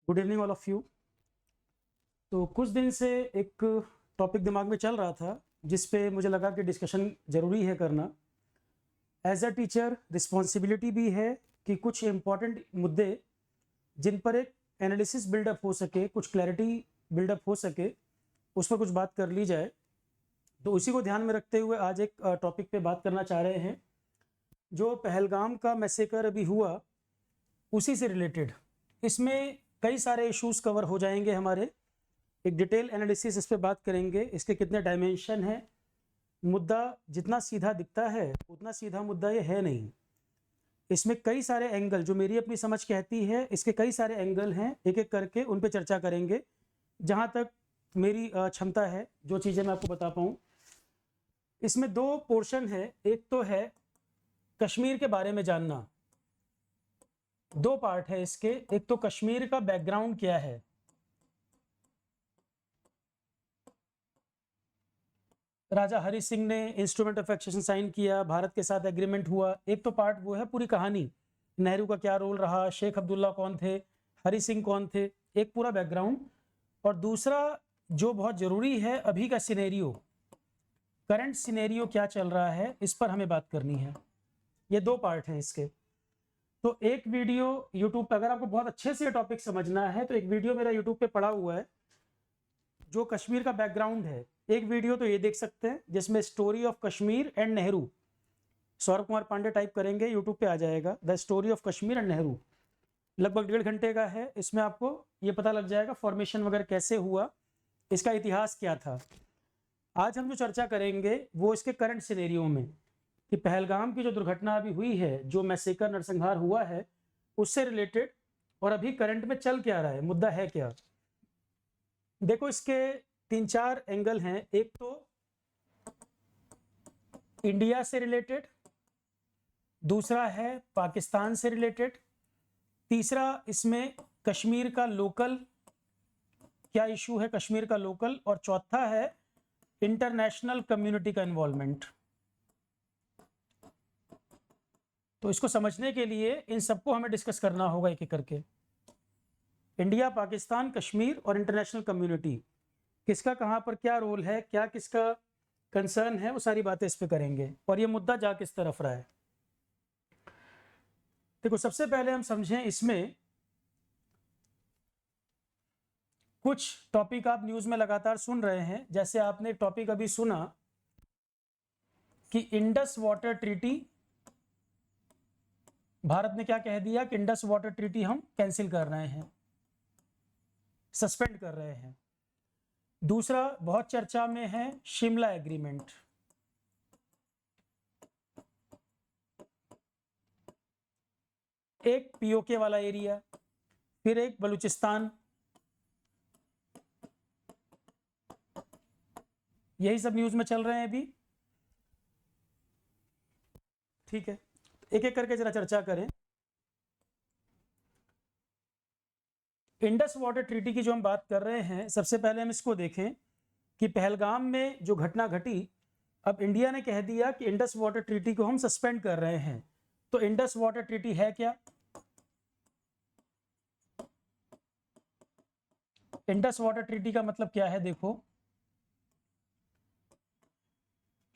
Good evening all of you. तो कुछ दिन से एक टॉपिक दिमाग में चल रहा था जिस पे मुझे लगा कि डिस्कशन ज़रूरी है करना। एज अ टीचर रिस्पॉन्सिबिलिटी भी है कि कुछ इम्पॉर्टेंट मुद्दे जिन पर एक एनालिसिस बिल्डअप हो सके, कुछ क्लैरिटी बिल्डअप हो सके, उस पर कुछ बात कर ली जाए। तो उसी को ध्यान में रखते हुए आज एक टॉपिक पे बात करना चाह रहे हैं जो पहलगाम का मैसेकर अभी हुआ, उसी से रिलेटेड। इसमें कई सारे इश्यूज कवर हो जाएंगे हमारे, एक डिटेल एनालिसिस इस पर बात करेंगे, इसके कितने डायमेंशन हैं। मुद्दा जितना सीधा दिखता है उतना सीधा मुद्दा ये है नहीं, इसमें कई सारे एंगल, जो मेरी अपनी समझ कहती है इसके कई सारे एंगल हैं, एक एक करके उन पे चर्चा करेंगे जहाँ तक मेरी क्षमता है, जो चीज़ें मैं आपको बता पाऊँ। इसमें दो पोर्शन है, एक तो है कश्मीर के बारे में जानना, दो पार्ट है इसके। एक तो कश्मीर का बैकग्राउंड क्या है, राजा हरि सिंह ने इंस्ट्रूमेंट ऑफ एक्सेशन साइन किया, भारत के साथ एग्रीमेंट हुआ, एक तो पार्ट वो है पूरी कहानी, नेहरू का क्या रोल रहा, शेख अब्दुल्ला कौन थे, हरि सिंह कौन थे, एक पूरा बैकग्राउंड। और दूसरा जो बहुत जरूरी है, अभी का सिनेरियो, करंट सिनेरियो क्या चल रहा है, इस पर हमें बात करनी है। ये दो पार्ट हैं इसके। तो एक वीडियो यूट्यूब पे, अगर आपको बहुत अच्छे से टॉपिक समझना है तो एक वीडियो मेरा यूट्यूब पे पड़ा हुआ है जो कश्मीर का बैकग्राउंड है। एक वीडियो तो ये देख सकते हैं जिसमें story of Kashmir and Nehru, Saurabh Kumar Pandey type करेंगे यूट्यूब पे आ जाएगा, the story of Kashmir and Nehru. लगभग 1.5 घंटे का है, इसमें आपको ये पता लग जाएगा फॉर्मेशन वगैरह कैसे हुआ, इसका इतिहास क्या था। आज हम जो चर्चा करेंगे वो इसके करंट सिनेरियो में, कि पहलगाम की जो दुर्घटना अभी हुई है, जो मैसेकर नरसंहार हुआ है, उससे रिलेटेड और अभी करंट में चल क्या रहा है, मुद्दा है क्या। देखो इसके 3-4 एंगल हैं। एक तो इंडिया से रिलेटेड, दूसरा है पाकिस्तान से रिलेटेड, तीसरा इसमें कश्मीर का लोकल, क्या इशू है कश्मीर का लोकल, और चौथा है इंटरनेशनल कम्युनिटी का इन्वॉल्वमेंट। तो इसको समझने के लिए इन सबको हमें डिस्कस करना होगा एक एक करके। इंडिया, पाकिस्तान, कश्मीर और इंटरनेशनल कम्युनिटी, किसका कहां पर क्या रोल है, क्या किसका कंसर्न है, वो सारी बातें इस पे करेंगे और ये मुद्दा जा किस तरफ रहा है। देखो सबसे पहले हम समझें, इसमें कुछ टॉपिक आप न्यूज में लगातार सुन रहे हैं। जैसे आपने एक टॉपिक अभी सुना कि इंडस वाटर ट्रीटी, भारत ने क्या कह दिया कि इंडस वाटर ट्रीटी हम कैंसिल कर रहे हैं, सस्पेंड कर रहे हैं। दूसरा बहुत चर्चा में है शिमला एग्रीमेंट, एक पीओके वाला एरिया, फिर एक बलूचिस्तान, यही सब न्यूज में चल रहे हैं अभी। ठीक है, एक एक करके जरा चर्चा करें। इंडस वाटर ट्रीटी की जो हम बात कर रहे हैं, सबसे पहले हम इसको देखें कि पहलगाम में जो घटना घटी, अब इंडिया ने कह दिया कि इंडस वाटर ट्रीटी को हम सस्पेंड कर रहे हैं। तो इंडस वाटर ट्रीटी है क्या? इंडस वाटर ट्रीटी का मतलब क्या है? देखो,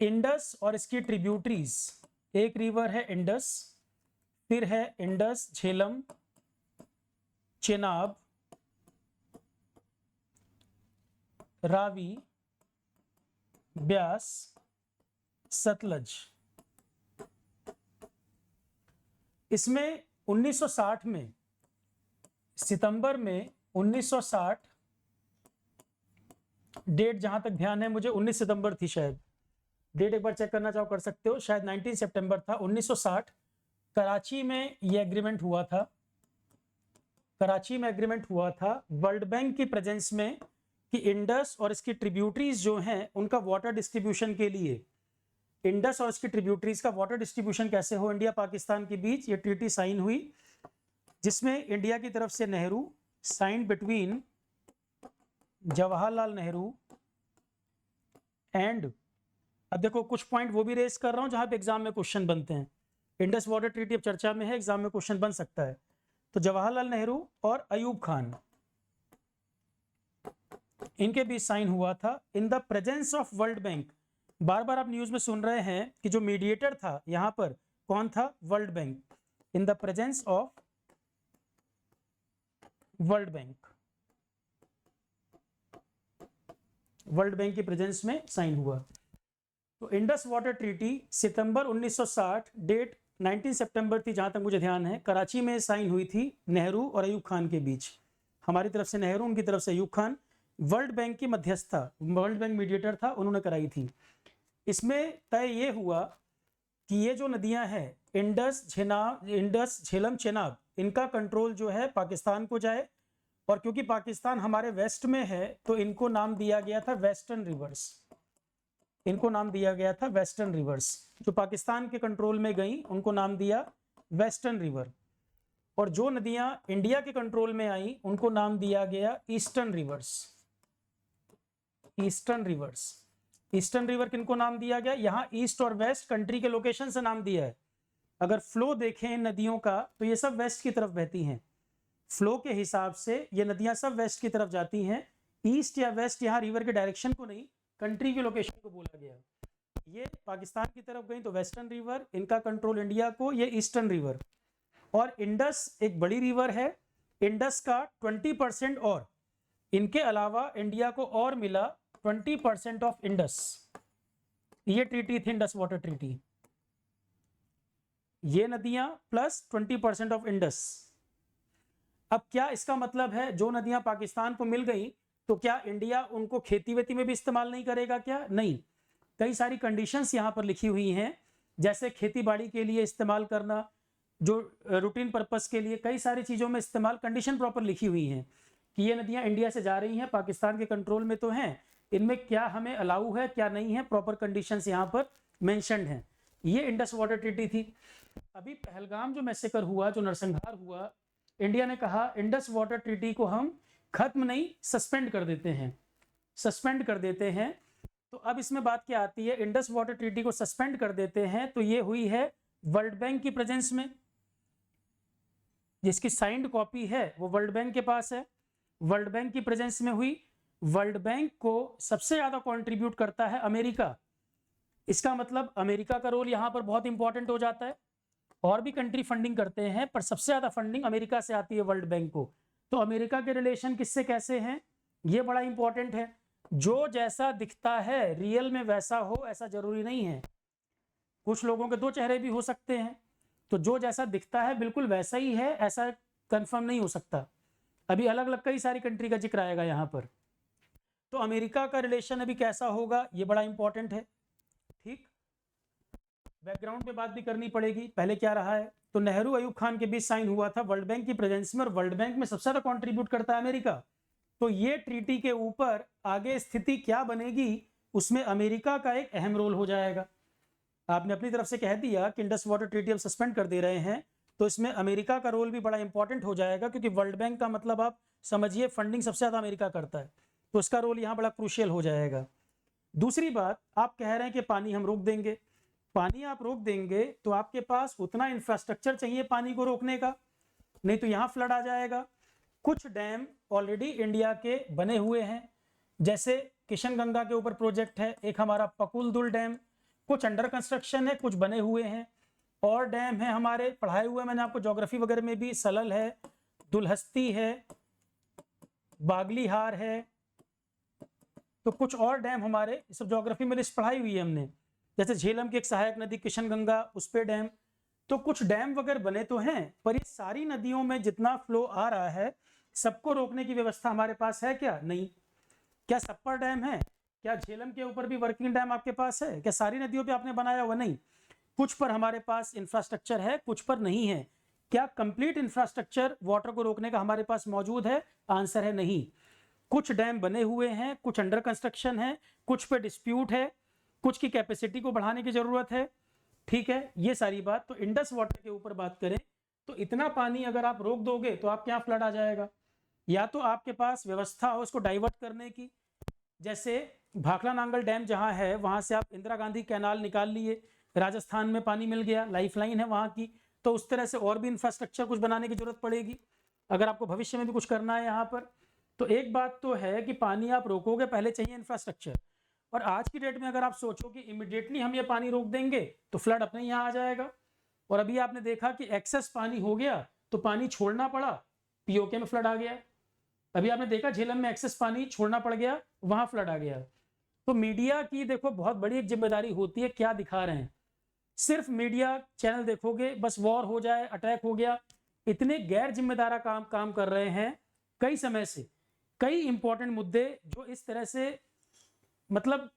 इंडस और इसकी ट्रिब्यूटरीज, एक रिवर है इंडस, फिर है इंडस, झेलम, चेनाब, रावी, ब्यास, सतलज। इसमें 1960 में, सितंबर में 1960, डेट जहां तक ध्यान है मुझे 19 सितंबर थी शायद, डेट एक बार चेक करना चाहो कर सकते हो, शायद 19 सितंबर था 1960, कराची में ये एग्रीमेंट हुआ था। कराची में एग्रीमेंट हुआ था वर्ल्ड बैंक की प्रेजेंस में कि इंडस और इसकी ट्रिब्यूटरीज जो हैं उनका वाटर डिस्ट्रीब्यूशन के लिए, इंडस और इसकी ट्रिब्यूटरीज का वाटर डिस्ट्रीब्यूशन कैसे हो इंडिया पाकिस्तान के बीच, ये ट्रीटी साइन हुई, जिसमें इंडिया की तरफ से Nehru, sign between Jawaharlal Nehru and, अब देखो कुछ पॉइंट वो भी रेस कर रहा हूं जहां पे एग्जाम में क्वेश्चन बनते हैं। इंडस वाटर ट्रीटी अब चर्चा में है, एग्जाम में क्वेश्चन बन सकता है। तो जवाहरलाल नेहरू और अयूब खान, इनके बीच साइन हुआ था in the presence of World Bank. बार बार आप न्यूज में सुन रहे हैं कि जो मीडिएटर था यहाँ पर कौन था, world bank, in the presence of World bank, world bank की प्रेजेंस में साइन हुआ। तो इंडस वाटर ट्रीटी सितंबर 1960, डेट 19 सितंबर थी जहां तक मुझे ध्यान है, कराची में साइन हुई थी नेहरू और अयूब खान के बीच। हमारी तरफ से नेहरू, उनकी तरफ से अयूब खान। वर्ल्ड बैंक की मध्यस्थता, वर्ल्ड बैंक मीडिएटर था, उन्होंने कराई थी। इसमें तय ये हुआ कि ये जो नदियां हैं इंडस, झेलम, चेनाब, इनका कंट्रोल जो है पाकिस्तान को जाए, और क्योंकि पाकिस्तान हमारे वेस्ट में है तो इनको नाम दिया गया था वेस्टर्न रिवर्स, इनको नाम दिया गया था वेस्टर्न रिवर्स। जो पाकिस्तान के कंट्रोल में गई उनको नाम दिया वेस्टर्न रिवर, और जो नदियां इंडिया के कंट्रोल में आई उनको नाम दिया गया eastern reverse, eastern reverse. Eastern river किनको नाम दिया गया, यहाँ ईस्ट और वेस्ट कंट्री के लोकेशन से नाम दिया है। अगर फ्लो देखें नदियों का तो ये सब वेस्ट की तरफ बहती हैं, फ्लो के हिसाब से ये नदियां सब वेस्ट की तरफ जाती हैं। ईस्ट या वेस्ट यहाँ रिवर के डायरेक्शन को नहीं, कंट्री की लोकेशन को बोला गया। ये पाकिस्तान की तरफ गई तो वेस्टर्न रिवर, इनका कंट्रोल इंडिया को, ये ईस्टर्न रिवर। और इंडस एक बड़ी रिवर है, इंडस का 20% और इनके अलावा इंडिया को और मिला 20% ऑफ इंडस। ये ट्रीटी थी इंडस वाटर ट्रीटी, ये नदियां प्लस 20% ऑफ इंडस। अब क्या इसका मतलब है, जो नदियां पाकिस्तान को मिल गई तो क्या इंडिया उनको खेती वेती में भी इस्तेमाल नहीं करेगा क्या? नहीं, कई सारी कंडीशंस यहां पर लिखी हुई हैं, जैसे खेती बाड़ी के लिए इस्तेमाल करना, जो रूटीन पर्पस के लिए, कई सारी चीज़ों में इस्तेमाल, कंडीशन प्रॉपर लिखी हुई हैं कि ये नदियां इंडिया से जा रही हैं, पाकिस्तान के कंट्रोल में तो हैं, इनमें क्या हमें अलाउ है क्या नहीं है, प्रॉपर कंडीशंस यहाँ पर मेंशन्ड हैं। ये इंडस वाटर ट्रीटी थी। अभी पहलगाम जो मैसेकर हुआ, जो नरसंहार हुआ, इंडिया ने कहा इंडस वाटर ट्रीटी को हम खत्म नहीं, सस्पेंड कर देते हैं, सस्पेंड कर देते हैं। तो अब इसमें बात क्या आती है, इंडस वाटर ट्रीटी को सस्पेंड कर देते हैं तो ये हुई है वर्ल्ड बैंक की प्रेजेंस में, जिसकी साइंड कॉपी है वो वर्ल्ड बैंक के पास है, वर्ल्ड बैंक की प्रेजेंस में हुई। वर्ल्ड बैंक को सबसे ज्यादा कंट्रीब्यूट करता है अमेरिका, इसका मतलब अमेरिका का रोल यहाँ पर बहुत इंपॉर्टेंट हो जाता है। और भी कंट्री फंडिंग करते हैं पर सबसे ज्यादा फंडिंग अमेरिका से आती है वर्ल्ड बैंक को। तो अमेरिका के रिलेशन किससे कैसे हैं, ये बड़ा इंपॉर्टेंट है। जो जैसा दिखता है रियल में वैसा हो ऐसा जरूरी नहीं है, कुछ लोगों के दो चेहरे भी हो सकते हैं, तो जो जैसा दिखता है बिल्कुल वैसा ही है ऐसा कंफर्म नहीं हो सकता। अभी अलग अलग कई सारी कंट्री का जिक्र आएगा यहाँ पर। तो अमेरिका का रिलेशन अभी कैसा होगा ये बड़ा इंपॉर्टेंट है। ठीक, बैकग्राउंड पे बात भी करनी पड़ेगी, पहले क्या रहा है। तो नेहरू अयूब खान के बीच साइन हुआ था वर्ल्ड बैंक की प्रेजेंस में, और वर्ल्ड बैंक में सबसे ज्यादा कंट्रीब्यूट करता है अमेरिका। तो ये ट्रीटी के ऊपर आगे स्थिति क्या बनेगी उसमें अमेरिका का एक अहम रोल हो जाएगा। आपने अपनी तरफ से कह दिया कि इंडस वाटर ट्रीटी हम सस्पेंड कर दे रहे हैं, तो इसमें अमेरिका का रोल भी बड़ा इंपॉर्टेंट हो जाएगा, क्योंकि वर्ल्ड बैंक का मतलब आप समझिए फंडिंग सबसे ज्यादा अमेरिका करता है, तो उसका रोल यहाँ बड़ा क्रूशियल हो जाएगा। दूसरी बात, आप कह रहे हैं कि पानी हम रोक देंगे, पानी आप रोक देंगे तो आपके पास उतना इंफ्रास्ट्रक्चर चाहिए पानी को रोकने का, नहीं तो यहाँ फ्लड आ जाएगा। कुछ डैम ऑलरेडी इंडिया के बने हुए हैं, जैसे किशन गंगा के ऊपर प्रोजेक्ट है एक हमारा पकुलदुल डैम, कुछ अंडर कंस्ट्रक्शन है, कुछ बने हुए हैं। और डैम है हमारे पढ़ाए हुए, मैंने आपको ज्योग्राफी वगैरह में भी, सलल है, दुलहस्ती है, बागलीहार है, तो कुछ और डैम हमारे सब ज्योग्राफी में लिस्ट पढ़ाई हुई है हमने, जैसे झेलम की एक सहायक नदी किशन गंगा, उस पे डैम। तो कुछ डैम वगैरह बने तो हैं, पर ये सारी नदियों में जितना फ्लो आ रहा है सबको रोकने की व्यवस्था हमारे पास है क्या? नहीं। क्या सब पर डैम है? क्या झेलम के ऊपर भी वर्किंग डैम आपके पास है? क्या सारी नदियों पे आपने बनाया हुआ? नहीं, कुछ पर हमारे पास इंफ्रास्ट्रक्चर है, कुछ पर नहीं है। क्या कंप्लीट इंफ्रास्ट्रक्चर वाटर को रोकने का हमारे पास मौजूद है? आंसर है नहीं। कुछ डैम बने हुए हैं, कुछ अंडर कंस्ट्रक्शन है, कुछ पे डिस्प्यूट है, कुछ की कैपेसिटी को बढ़ाने की जरूरत है। ठीक है, ये सारी बात। तो इंडस वाटर के ऊपर बात करें तो इतना पानी अगर आप रोक दोगे तो आप क्या फ्लड आ जाएगा। या तो आपके पास व्यवस्था हो इसको डाइवर्ट करने की, जैसे भाखड़ा नांगल डैम जहां है वहां से आप इंदिरा गांधी कैनाल निकाल लिए, राजस्थान में पानी मिल गया, लाइफलाइन है वहां की, तो उस तरह से और भी इंफ्रास्ट्रक्चर कुछ बनाने की जरूरत पड़ेगी अगर आपको भविष्य में भी कुछ करना है यहाँ पर। तो एक बात तो है कि पानी आप रोकोगे, पहले चाहिए इंफ्रास्ट्रक्चर। और आज की डेट में अगर आप सोचो कि इमिडिएटली हम ये पानी रोक देंगे तो फ्लड अपने यहाँ आ जाएगा। और अभी आपने देखा कि एक्सेस पानी हो गया तो पानी छोड़ना पड़ा, पीओके में फ्लड आ गया। अभी आपने देखा झेलम में एक्सेस पानी छोड़ना पड़ गया, वहां फ्लड आ गया। तो मीडिया की देखो बहुत बड़ी एक जिम्मेदारी होती है, क्या दिखा रहे हैं। सिर्फ मीडिया चैनल देखोगे, बस वॉर हो जाए, अटैक हो गया, इतने गैर जिम्मेदारा काम कर रहे हैं कई समय से। कई इंपॉर्टेंट मुद्दे जो इस तरह से मतलब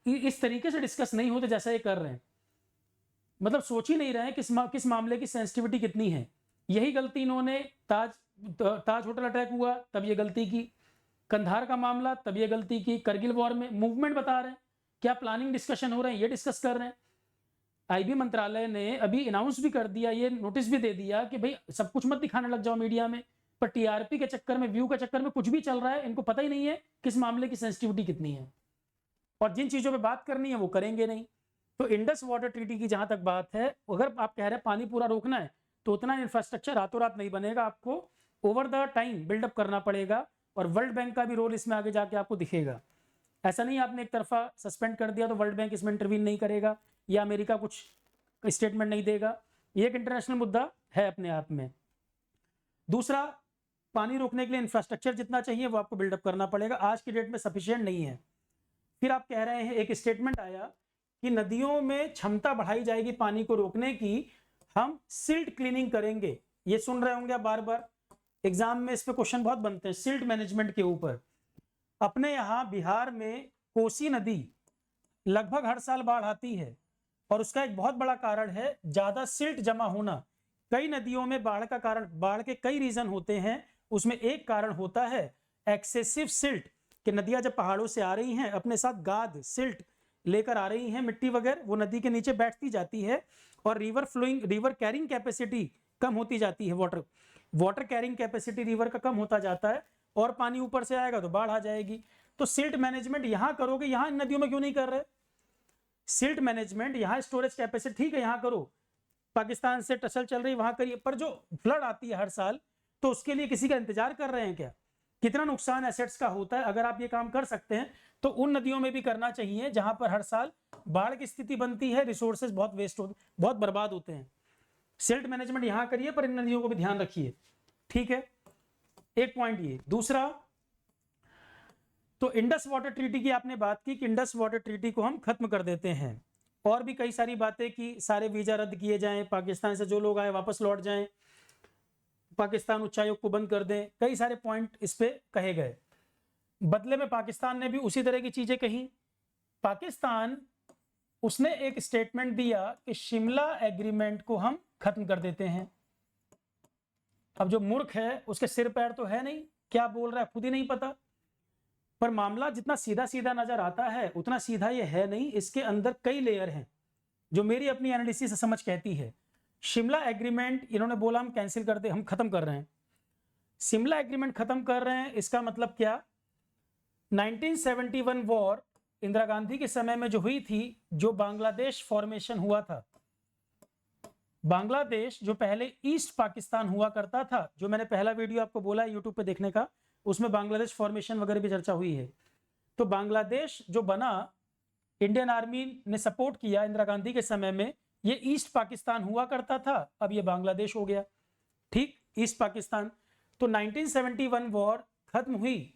इस तरीके से डिस्कस नहीं होते जैसा ये कर रहे हैं, मतलब सोच ही नहीं रहे हैं किस मामले की सेंसिटिविटी कितनी है। यही गलती इन्होंने ताज होटल अटैक हुआ तब ये गलती की, कंधार का मामला तब ये गलती की, करगिल वॉर में मूवमेंट बता रहे हैं, क्या प्लानिंग डिस्कशन हो रहे हैं ये डिस्कस कर रहे हैं। आईबी मंत्रालय ने अभी अनाउंस भी कर दिया, ये नोटिस भी दे दिया कि भाई सब कुछ मत दिखाने लग जाओ मीडिया में, पर टीआरपी के चक्कर में, व्यू के चक्कर में कुछ भी चल रहा है, इनको पता ही नहीं है किस मामले की सेंसिटिविटी कितनी है, और जिन चीजों पे बात करनी है वो करेंगे नहीं। तो इंडस वाटर ट्रीटी की जहां तक बात है, अगर आप कह रहे हैं पानी पूरा रोकना है तो उतना इंफ्रास्ट्रक्चर रातों रात नहीं बनेगा, आपको ओवर द टाइम बिल्डअप करना पड़ेगा, और वर्ल्ड बैंक का भी रोल इसमें आगे जाके आपको दिखेगा। ऐसा नहीं आपने एक तरफा सस्पेंड कर दिया तो वर्ल्ड बैंक इसमें इंटरवीन नहीं करेगा या अमेरिका कुछ स्टेटमेंट नहीं देगा। ये एक इंटरनेशनल मुद्दा है अपने आप में। दूसरा, पानी रोकने के लिए इंफ्रास्ट्रक्चर जितना चाहिए वो आपको बिल्डअप करना पड़ेगा, आज की डेट में सफिशिएंट नहीं है। फिर आप कह रहे हैं, एक स्टेटमेंट आया कि नदियों में क्षमता बढ़ाई जाएगी पानी को रोकने की, हम सिल्ट क्लीनिंग करेंगे। ये सुन रहे होंगे आप बार बार, एग्जाम में इस पे क्वेश्चन बहुत बनते हैं सिल्ट मैनेजमेंट के ऊपर। अपने यहाँ बिहार में कोसी नदी लगभग हर साल बाढ़ आती है, और उसका एक बहुत बड़ा कारण है ज्यादा सिल्ट जमा होना। कई नदियों में बाढ़ का कारण, बाढ़ के कई रीजन होते हैं, उसमें एक कारण होता है एक्सेसिव सिल्ट, कि नदियां जब पहाड़ों से आ रही हैं अपने साथ गाद सिल्ट लेकर आ रही हैं, मिट्टी वगैरह, वो नदी के नीचे बैठती जाती है और रिवर कैरिंग कैपेसिटी कम होती जाती है, वाटर कैरिंग कैपेसिटी रिवर का कम होता जाता है, और पानी ऊपर से आएगा तो बाढ़ आ जाएगी। तो सिल्ट मैनेजमेंट यहां करोगे, यहां इन नदियों में क्यों नहीं कर रहे? सिल्ट मैनेजमेंट यहां स्टोरेज कैपेसिटी ठीक है यहां करो, पाकिस्तान से टसल चल रही वहां करिए, पर जो फ्लड आती है हर साल, तो उसके लिए किसी का इंतजार कर रहे हैं क्या? कितना नुकसान एसेट्स का होता है। अगर आप ये काम कर सकते हैं तो उन नदियों में भी करना चाहिए जहां पर हर साल बाढ़ की स्थिति बनती है, रिसोर्सेज बहुत वेस्ट होते, बहुत बर्बाद होते हैं। सिल्ट मैनेजमेंट यहां करिए, पर इन नदियों को भी ध्यान रखिए, ठीक है। एक पॉइंट ये। दूसरा, तो इंडस वाटर ट्रीटी की आपने बात की कि इंडस वाटर ट्रीटी को हम खत्म कर देते हैं, और भी कई सारी बातें की, सारे वीजा रद्द किए जाएं, पाकिस्तान से जो लोग आए वापस लौट जाएं, पाकिस्तान उच्चायोग को बंद कर दें, कई सारे पॉइंट इस पे कहे गए। बदले में पाकिस्तान ने भी उसी तरह की चीजें कही। पाकिस्तान, उसने एक स्टेटमेंट दिया कि शिमला एग्रीमेंट को हम खत्म कर देते हैं। अब जो मूर्ख है उसके सिर पैर तो है नहीं, क्या बोल रहा है खुद ही नहीं पता। पर मामला जितना सीधा सीधा नजर आता है उतना सीधा ये है नहीं, इसके अंदर कई लेयर हैं जो मेरी अपनी एनालिसिस से समझ कहती है। शिमला एग्रीमेंट इन्होंने बोला हम कैंसिल कर दे, हम खत्म कर रहे हैं। शिमला एग्रीमेंट खत्म कर रहे हैं, इसका मतलब क्या? 1971 वॉर इंदिरा गांधी के समय में जो हुई थी, जो बांग्लादेश फॉर्मेशन हुआ था, बांग्लादेश जो पहले ईस्ट पाकिस्तान हुआ करता था, जो मैंने पहला वीडियो आपको बोला है यूट्यूब पे देखने का, उसमें बांग्लादेश फॉर्मेशन वगैरह भी चर्चा हुई है। तो बांग्लादेश जो बना, इंडियन आर्मी ने सपोर्ट किया इंदिरा गांधी के समय में, ये ईस्ट पाकिस्तान हुआ करता था, अब ये बांग्लादेश हो गया, ठीक, ईस्ट पाकिस्तान। तो 1971 वॉर खत्म हुई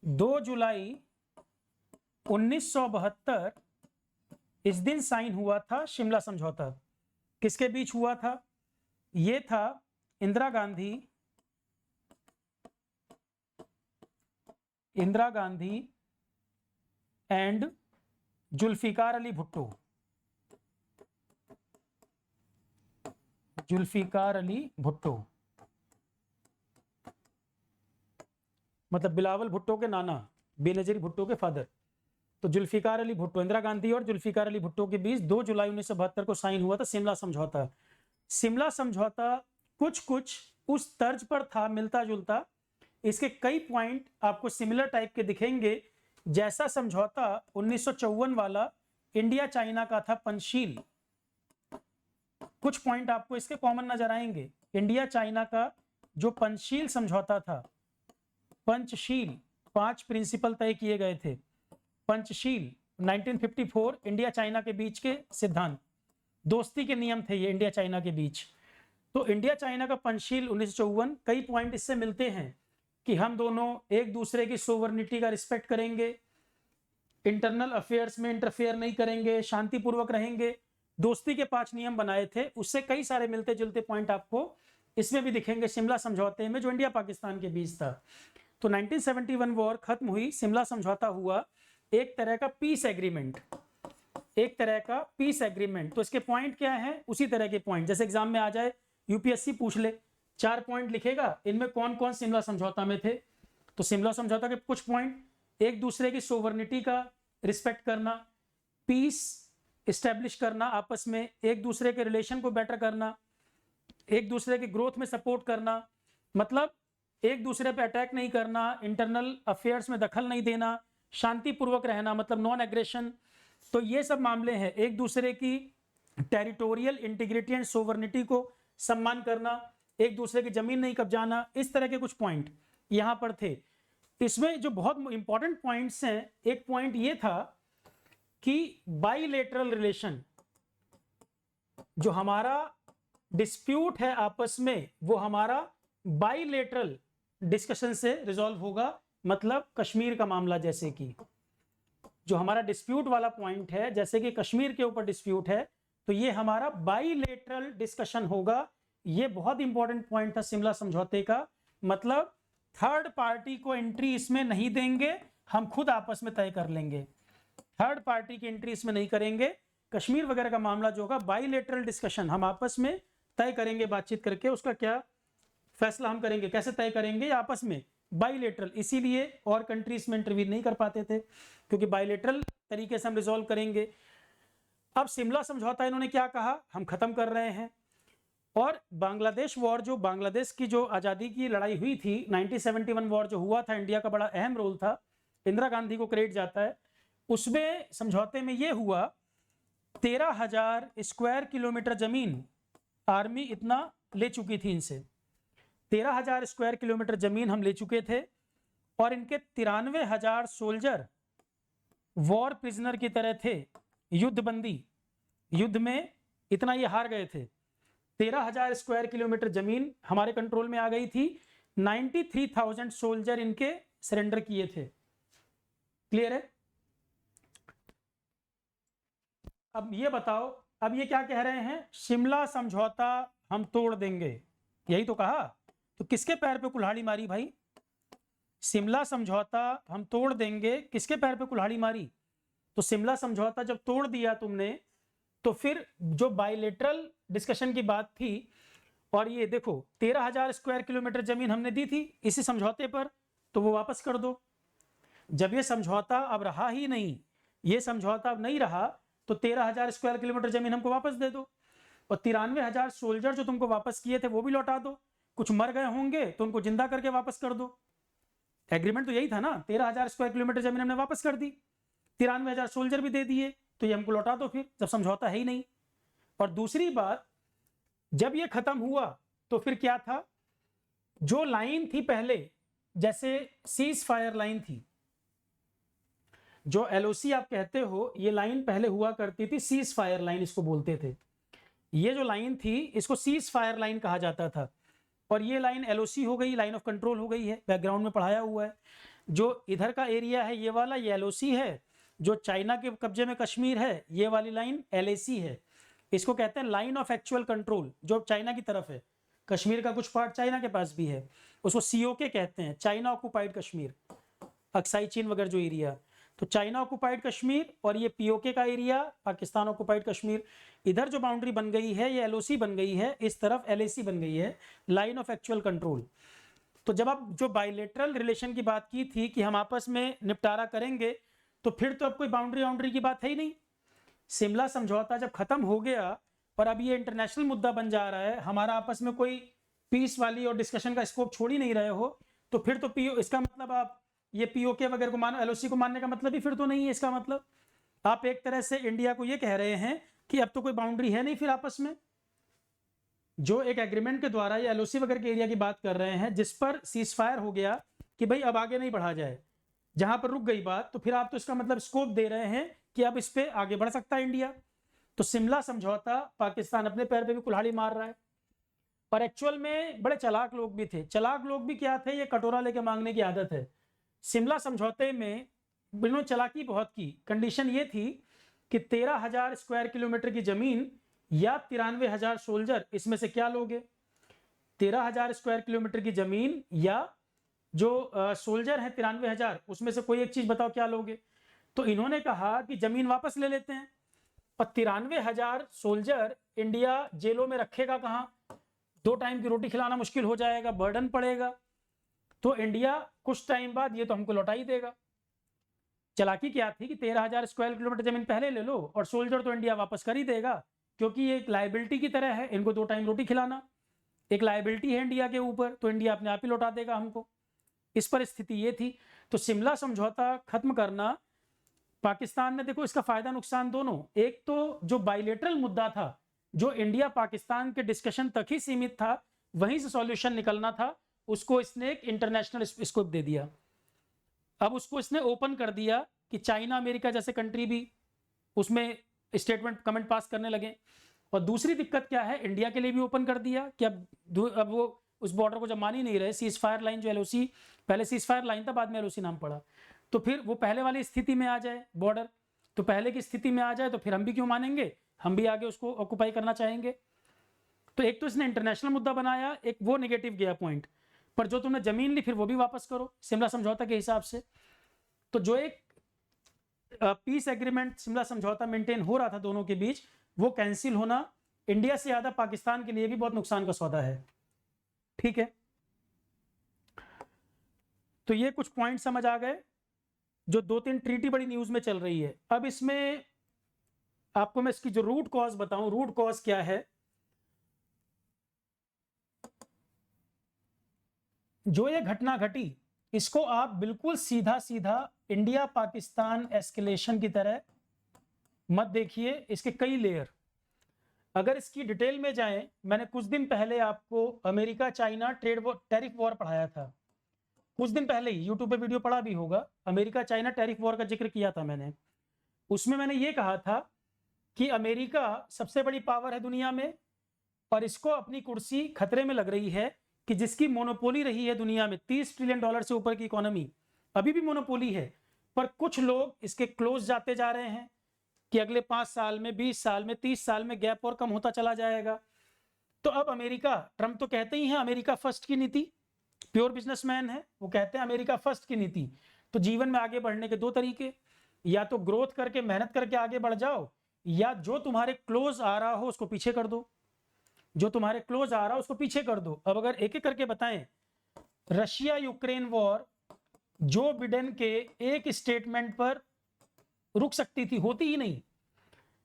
2 जुलाई 1972, इस दिन साइन हुआ था शिमला समझौता। किसके बीच हुआ था? ये था इंदिरा गांधी एंड जुल्फिकार अली भुट्टो। जुल्फिकार अली भुट्टो मतलब बिलावल भुट्टो के नाना, बेनजीर भुट्टो के फादर। तो जुल्फिकार अली भुट्टो, इंदिरा गांधी और जुल्फिकार अली भुट्टो के बीच 2 जुलाई 1972 को साइन हुआ था शिमला समझौता। शिमला समझौता कुछ उस तर्ज पर था, मिलता जुलता। इसके कई पॉइंट आपको सिमिलर टाइप के दिखेंगे, जैसा समझौता 1954 वाला इंडिया चाइना का था, पंचशील। कुछ पॉइंट आपको इसके कॉमन नजर आएंगे। इंडिया चाइना का जो पंचशील समझौता था, पंचशील 5 प्रिंसिपल तय किए गए थे। पंचशील 1954 इंडिया चाइना के बीच के सिद्धांत, दोस्ती के नियम थे ये इंडिया चाइना के बीच। तो इंडिया चाइना का पंचशील 1954, कई पॉइंट इससे मिलते हैं कि हम दोनों एक दूसरे की सोवरेनिटी का रिस्पेक्ट करेंगे, इंटरनल अफेयर्स में इंटरफेयर नहीं करेंगे, शांतिपूर्वक रहेंगे, दोस्ती के 5 नियम बनाए थे। उससे कई सारे मिलते जुलते पॉइंट आपको इसमें भी दिखेंगे शिमला समझौते में जो इंडिया पाकिस्तान के बीच था। तो 1971 वॉर खत्म हुई, शिमला समझौता हुआ, एक तरह का पीस एग्रीमेंट, एक तरह का पीस एग्रीमेंट। तो इसके पॉइंट क्या है, उसी तरह के पॉइंट जैसे एग्जाम में आ जाए, यूपीएससी पूछ ले, 4 पॉइंट लिखेगा, इनमें कौन कौन शिमला समझौता में थे। तो शिमला समझौता के कुछ पॉइंट, एक दूसरे की सोवरेनिटी का रिस्पेक्ट करना, पीस इस्टेब्लिश करना, आपस में एक दूसरे के रिलेशन को बेटर करना, एक दूसरे के ग्रोथ में सपोर्ट करना, मतलब एक दूसरे पे अटैक नहीं करना, इंटरनल अफेयर्स में दखल नहीं देना, शांतिपूर्वक रहना, मतलब नॉन एग्रेशन। तो ये सब मामले हैं, एक दूसरे की टेरिटोरियल इंटीग्रिटी एंड सोवरेनिटी को सम्मान करना, एक दूसरे की जमीन नहीं कब्जाना, इस तरह के कुछ पॉइंट यहां पर थे। इसमें जो बहुत इंपॉर्टेंट पॉइंट्स हैं, एक पॉइंट ये था कि बाइलेटरल रिलेशन, जो हमारा डिस्प्यूट है आपस में, वो हमारा बाइलेटरल डिस्कशन से रिजॉल्व होगा। मतलब कश्मीर का मामला, जैसे कि जो हमारा डिस्प्यूट वाला पॉइंट है, जैसे कि कश्मीर के ऊपर डिस्प्यूट है, तो ये हमारा बाइलेटरल डिस्कशन होगा। ये बहुत इंपॉर्टेंट पॉइंट था शिमला समझौते का। मतलब थर्ड पार्टी को एंट्री इसमें नहीं देंगे, हम खुद आपस में तय कर लेंगे, थर्ड पार्टी की एंट्री इसमें नहीं करेंगे। कश्मीर वगैरह का मामला जो होगा बाइलेटरल डिस्कशन, हम आपस में तय करेंगे, बातचीत करके उसका क्या फैसला हम करेंगे, कैसे तय करेंगे आपस में, बाइलेटरल। इसीलिए और कंट्रीज में इंटरवीन नहीं कर पाते थे, क्योंकि बाइलेटरल तरीके से हम रिजॉल्व करेंगे। अब शिमला समझौता इन्होंने क्या कहा, हम खत्म कर रहे हैं। और बांग्लादेश वॉर, जो बांग्लादेश की जो आज़ादी की लड़ाई हुई थी, 1971 वॉर जो हुआ था, इंडिया का बड़ा अहम रोल था, इंदिरा गांधी को क्रेडिट जाता है। उसमें समझौते में यह हुआ, 13,000 स्क्वायर किलोमीटर जमीन आर्मी इतना ले चुकी थी इनसे, 13,000 स्क्वायर किलोमीटर जमीन हम ले चुके थे, और इनके 93,000 सोल्जर वॉर प्रिजनर की तरह थे, युद्धबंदी, युद्ध में इतना ये हार गए थे। 13,000 स्क्वायर किलोमीटर जमीन हमारे कंट्रोल में आ गई थी, 93,000 सोल्जर इनके सरेंडर किए थे। क्लियर है? अब ये बताओ, अब ये क्या कह रहे हैं, शिमला समझौता हम तोड़ देंगे, यही तो कहा। तो किसके पैर पे कुल्हाड़ी मारी भाई? शिमला समझौता हम तोड़ देंगे, किसके पैर पे कुल्हाड़ी मारी? तो शिमला समझौता जब तोड़ दिया तुमने, तो फिर जो बाइलेटरल डिस्कशन की बात थी, और ये देखो 13,000 स्क्वायर किलोमीटर जमीन हमने दी थी इसी समझौते पर, तो वो वापस कर दो। जब ये समझौता अब रहा ही नहीं, ये समझौता अब नहीं रहा, तो 13,000 स्क्वायर किलोमीटर जमीन हमको वापस दे दो, और 93,000 सोल्जर जो तुमको वापस किए थे वो भी लौटा दो। कुछ मर गए होंगे तो उनको जिंदा करके वापस कर दो। एग्रीमेंट तो यही था ना, 13,000 स्क्वायर किलोमीटर जमीन हमने वापस कर दी, 93,000 सोल्जर भी दे दिए, तो ये हमको लौटा दो फिर, जब समझौता है ही नहीं। और दूसरी बात, जब ये खत्म हुआ तो फिर क्या था, जो लाइन थी पहले, जैसे सीज फायर लाइन थी, जो एलओसी आप कहते हो, ये लाइन पहले हुआ करती थी, सीज फायर लाइन इसको बोलते थे। ये जो लाइन थी इसको सीज फायर लाइन कहा जाता था, और ये लाइन एलओसी हो गई, लाइन ऑफ कंट्रोल हो गई है, बैकग्राउंड में पढ़ाया हुआ है। जो इधर का एरिया है ये वाला, ये एलओसी है, जो चाइना के कब्जे में कश्मीर है, ये वाली लाइन एलएसी है। इसको कहते हैं लाइन ऑफ एक्चुअल कंट्रोल, जो चाइना की तरफ है, कश्मीर का कुछ पार्ट चाइना के पास भी है, उसको सीओके कहते हैं, चाइना ऑक्युपाइड कश्मीर, अक्साई चीन वगैरह जो एरिया, तो चाइना ऑक्युपाइड कश्मीर, और ये पीओके का एरिया, पाकिस्तान ऑक्युपाइड कश्मीर। इधर जो बाउंड्री बन गई है ये एलओसी बन गई है, इस तरफ एलएसी बन गई है, लाइन ऑफ एक्चुअल कंट्रोल। तो जब आप जो बाइलेटरल रिलेशन की बात की थी कि हम आपस में निपटारा करेंगे, तो फिर तो अब कोई बाउंड्री की बात है ही नहीं। शिमला समझौता जब खत्म हो गया और अब ये इंटरनेशनल मुद्दा बन जा रहा है, हमारा आपस में कोई पीस वाली और डिस्कशन का स्कोप छोड़ ही नहीं रहे हो, तो फिर तो पीओ, इसका मतलब आप ये पीओके वगैरह को मानो, एलओसी को मानने का मतलब ही फिर तो नहीं है। इसका मतलब आप एक तरह से इंडिया को ये कह रहे हैं कि अब तो कोई बाउंड्री है नहीं फिर आपस में। जो एक एग्रीमेंट के द्वारा ये एलओसी वगैरह के एरिया की बात कर रहे हैं, जिस पर सीज फायर हो गया, कि भाई अब आगे नहीं बढ़ा जाए, जहां पर रुक गई बात तो फिर आप तो इसका मतलब स्कोप दे रहे हैं कि अब इस पे आगे बढ़ सकता है इंडिया। तो शिमला समझौता पाकिस्तान अपने पैर पे भी कुल्हाड़ी मार रहा है। और एक्चुअल में बड़े चालाक लोग भी थे। चालाक लोग भी क्या थे, ये कटोरा लेके मांगने की आदत है। शिमला समझौते में इन्होंने चालाकी बहुत की। कंडीशन ये थी कि 13,000 स्क्वायर किलोमीटर की जमीन या 93,000 सोल्जर, इसमें से क्या लोगे? 13,000 स्क्वायर किलोमीटर की जमीन या जो सोल्जर है 93,000, उसमें से कोई एक चीज बताओ क्या लोगे? तो इन्होंने कहा कि जमीन वापस ले लेते हैं। और 93,000 सोल्जर इंडिया जेलों में रखेगा कहां? 2 टाइम की रोटी खिलाना मुश्किल हो जाएगा, बर्डन पड़ेगा। तो इंडिया कुछ टाइम बाद ये तो हमको लौटा ही देगा। चालाकी क्या थी कि 13,000 स्क्वायर किलोमीटर जमीन पहले ले लो और सोल्जर तो इंडिया वापस कर ही देगा, क्योंकि ये एक लाइबिलिटी की तरह है, इनको 2 टाइम रोटी खिलाना एक लाइबिलिटी है इंडिया के ऊपर, तो इंडिया अपने आप ही लौटा देगा हमको। इस पर स्थिति ये थी। तो शिमला समझौता खत्म करना पाकिस्तान ने, देखो इसका फायदा नुकसान दोनों। एक तो जो बाइलेटरल मुद्दा था, जो इंडिया पाकिस्तान के डिस्कशन तक ही सीमित था, वहीं से सॉल्यूशन निकलना था, उसको इसने एक इंटरनेशनल स्कोप दे दिया। अब उसको इसने ओपन कर दिया कि चाइना अमेरिका जैसे कंट्री भी उसमें स्टेटमेंट कमेंट पास करने लगे। और दूसरी दिक्कत क्या है, इंडिया के लिए भी ओपन कर दिया कि अब वो उस बॉर्डर को जब मान ही नहीं रहे, सीज फायर लाइन जो एलओसी, पहले सीज फायर लाइन था, बाद में एलओसी नाम पड़ा, तो फिर वो पहले वाली स्थिति में आ जाए बॉर्डर, तो पहले की स्थिति में आ जाए तो फिर हम भी क्यों मानेंगे, हम भी आगे उसको ऑक्युपाई करना चाहेंगे। तो एक तो इसने इंटरनेशनल मुद्दा बनाया, एक वो नेगेटिव गया पॉइंट, पर जो तुमने जमीन ली फिर वो भी वापस करो शिमला समझौता के हिसाब से। तो जो एक पीस एग्रीमेंट शिमला समझौता मेंटेन हो रहा था दोनों के बीच, वो कैंसिल होना इंडिया से ज्यादा पाकिस्तान के लिए भी बहुत नुकसान का सौदा है। ठीक है, तो ये कुछ पॉइंट समझ आ गए। जो 2-3 ट्रीटी बड़ी न्यूज में चल रही है, अब इसमें आपको मैं इसकी जो रूट कॉज बताऊं, रूट कॉज क्या है। जो ये घटना घटी, इसको आप बिल्कुल सीधा सीधा इंडिया पाकिस्तान एस्केलेशन की तरह मत देखिए, इसके कई लेयर। अगर इसकी डिटेल में जाएं, मैंने कुछ दिन पहले आपको अमेरिका चाइना टैरिफ वॉर पढ़ाया था, कुछ दिन पहले ही यूट्यूब पे वीडियो पड़ा भी होगा, अमेरिका चाइना टैरिफ वॉर का जिक्र किया था मैंने। उसमें मैंने ये कहा था कि अमेरिका सबसे बड़ी पावर है दुनिया में, और इसको अपनी कुर्सी खतरे में लग रही है कि जिसकी मोनोपोली रही है दुनिया में, $30 ट्रिलियन से ऊपर की इकोनॉमी, अभी भी मोनोपोली है, पर कुछ लोग इसके क्लोज जाते जा रहे हैं कि अगले 5 साल में, 20 साल में, 30 साल में गैप और कम होता चला जाएगा। तो अब अमेरिका, ट्रंप तो कहते ही हैं अमेरिका फर्स्ट की नीति, प्योर बिजनेसमैन है, वो कहते हैं अमेरिका फर्स्ट की नीति। तो जीवन में आगे बढ़ने के 2 तरीके, या तो ग्रोथ करके मेहनत करके आगे बढ़ जाओ, या जो तुम्हारे क्लोज आ रहा हो उसको पीछे कर दो, जो तुम्हारे क्लोज आ रहा हो उसको पीछे कर दो। अब अगर एक एक करके बताएं, Russia Ukraine war Joe Biden के एक स्टेटमेंट पर रुक सकती थी, होती ही नहीं,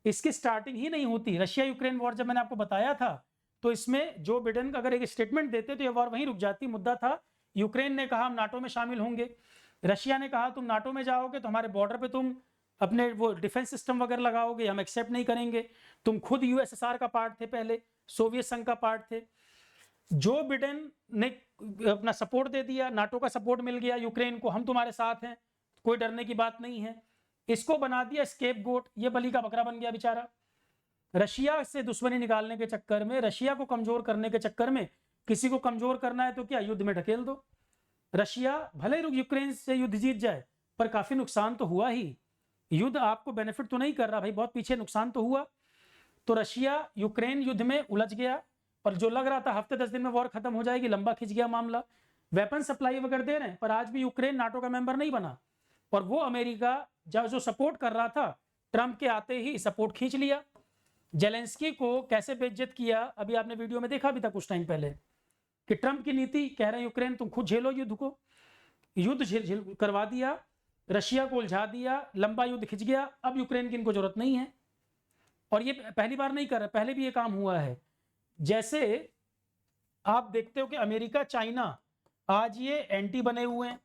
इसकी स्टार्टिंग ही नहीं होती। रशिया यूक्रेन वॉर जब मैंने आपको बताया था, तो इसमें जो बिडेन अगर एक स्टेटमेंट देते तो ये वॉर वहीं रुक जाती। मुद्दा था यूक्रेन ने कहा हम नाटो में शामिल होंगे, रशिया ने कहा तुम नाटो में जाओगे तो हमारे बॉर्डर पे तुम अपने वो डिफेंस सिस्टम वगैरह लगाओगे, हम एक्सेप्ट नहीं करेंगे, तुम खुद यूएसएसआर का पार्ट थे, पहले सोवियत संघ का पार्ट थे। जो बिडेन ने अपना सपोर्ट दे दिया, नाटो का सपोर्ट मिल गया यूक्रेन को, हम तुम्हारे साथ हैं, कोई डरने की बात नहीं है, इसको बना दिया स्केपगोट, ये बलि का बकरा बन गया बेचारा। रशिया से दुश्मनी निकालने के चक्कर में, रशिया को कमजोर करने के चक्कर में, किसी को कमजोर करना है तो क्या, युद्ध में ढकेल दो। रशिया भले ही यूक्रेन से युद्ध जीत जाए, पर काफी नुकसान तो हुआ ही, युद्ध आपको बेनिफिट तो नहीं कर रहा भाई, बहुत पीछे नुकसान तो हुआ। तो रशिया यूक्रेन युद्ध में उलझ गया, और जो लग रहा था हफ्ते 10 दिन में वॉर खत्म हो जाएगी, लंबा खिंच गया मामला। वेपन सप्लाई वगैरह दे रहे हैं, पर आज भी यूक्रेन नाटो का मेंबर नहीं बना, और वो अमेरिका जो सपोर्ट कर रहा था, ट्रंप के आते ही सपोर्ट खींच लिया। जेलेंस्की को कैसे बेइज्जत किया, अभी आपने वीडियो में देखा भी था कुछ टाइम पहले, कि ट्रंप की नीति कह रहे हैं यूक्रेन तुम खुद झेलो युद्ध को, युद्ध करवा दिया, रशिया को उलझा दिया, लंबा युद्ध खिंच गया, अब यूक्रेन की इनको जरूरत नहीं है। और ये पहली बार नहीं कर रहे, पहले भी ये काम हुआ है। जैसे आप देखते हो कि अमेरिका चाइना आज ये एंटी बने हुए हैं,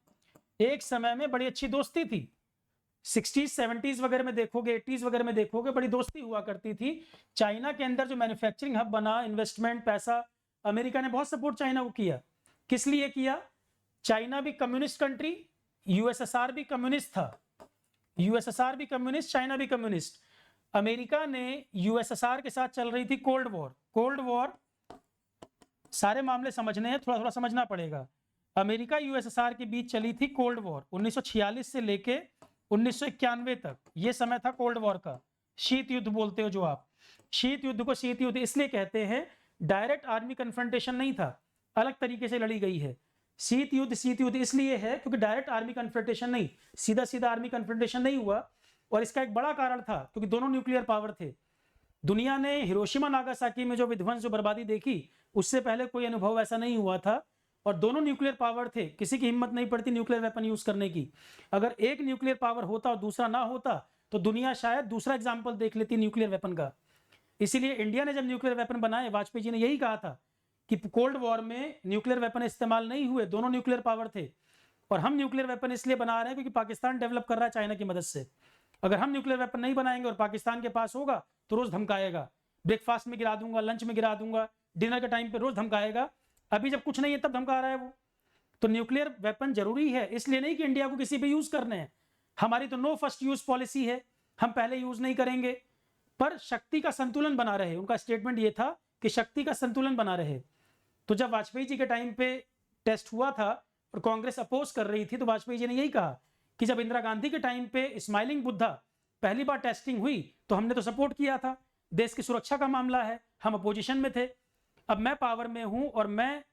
एक समय में बड़ी अच्छी दोस्ती थी, 60s 70s वगैरह में देखोगे, 80s वगैरह में देखोगे, बड़ी दोस्ती हुआ करती थी। चाइना के अंदर जो मैन्युफैक्चरिंग हब बना, इन्वेस्टमेंट, पैसा, अमेरिका ने बहुत सपोर्ट चाइना को किया। किस लिए किया? चाइना भी कम्युनिस्ट कंट्री, यूएसएसआर भी कम्युनिस्ट था, यूएसएसआर भी कम्युनिस्ट, चाइना भी कम्युनिस्ट। अमेरिका ने यूएसएसआर के साथ चल रही थी कोल्ड वॉर। कोल्ड वॉर, सारे मामले समझने हैं, थोड़ा थोड़ा समझना पड़ेगा। अमेरिका यूएसएसआर के बीच चली थी कोल्ड वॉर 1946 से लेके 1991 तक, ये समय था कोल्ड वॉर का। शीत युद्ध बोलते हो जो आप, शीत युद्ध को शीत युद्ध इसलिए कहते हैं, डायरेक्ट आर्मी कन्फ्रंटेशन नहीं था, अलग तरीके से लड़ी गई है। शीत युद्ध इसलिए है क्योंकि डायरेक्ट आर्मी कन्फ्रंटेशन नहीं, सीधा सीधा आर्मी कन्फ्रंटेशन नहीं हुआ। और इसका एक बड़ा कारण था क्योंकि दोनों न्यूक्लियर पावर थे। दुनिया ने हिरोशिमा नागासाकी में जो विध्वंस, जो बर्बादी देखी, उससे पहले कोई अनुभव ऐसा नहीं हुआ था। और दोनों न्यूक्लियर पावर थे, किसी की हिम्मत नहीं पड़ती न्यूक्लियर वेपन यूज करने की। अगर एक न्यूक्लियर पावर होता और दूसरा ना होता तो दुनिया शायद दूसरा एग्जाम्पल देख लेती न्यूक्लियर वेपन का। इसीलिए इंडिया ने जब न्यूक्लियर वेपन बनाए, वाजपेयी जी ने यही कहा था कि कोल्ड वॉर में न्यूक्लियर वेपन इस्तेमाल नहीं हुए, दोनों न्यूक्लियर पावर थे। और हम न्यूक्लियर वेपन इसलिए बना रहे हैं क्योंकि पाकिस्तान डेवलप कर रहा है चाइना की मदद से। अगर हम न्यूक्लियर वेपन नहीं बनाएंगे और पाकिस्तान के पास होगा तो रोज धमकाएगा, ब्रेकफास्ट में गिरा दूंगा, लंच में गिरा दूंगा, डिनर के टाइम पे रोज धमकाएगा। अभी जब कुछ नहीं है तब धमका रहा है वो। तो न्यूक्लियर वेपन जरूरी है, इसलिए नहीं कि इंडिया को किसी पे यूज करने हैं। हमारी तो नो फर्स्ट यूज पॉलिसी है, हम पहले यूज नहीं करेंगे, पर शक्ति का संतुलन बना रहे। उनका स्टेटमेंट ये था कि शक्ति का संतुलन बना रहे। तो जब वाजपेयी जी के टाइम पे टेस्ट हुआ था और कांग्रेस अपोज कर रही थी, तो वाजपेयी जी ने यही कहा कि जब इंदिरा गांधी के टाइम पे स्माइलिंग बुद्धा पहली बार टेस्टिंग हुई तो हमने तो सपोर्ट किया था, देश की सुरक्षा का मामला है, हम अपोजिशन में थे। अब मैं पावर में हूं और मैं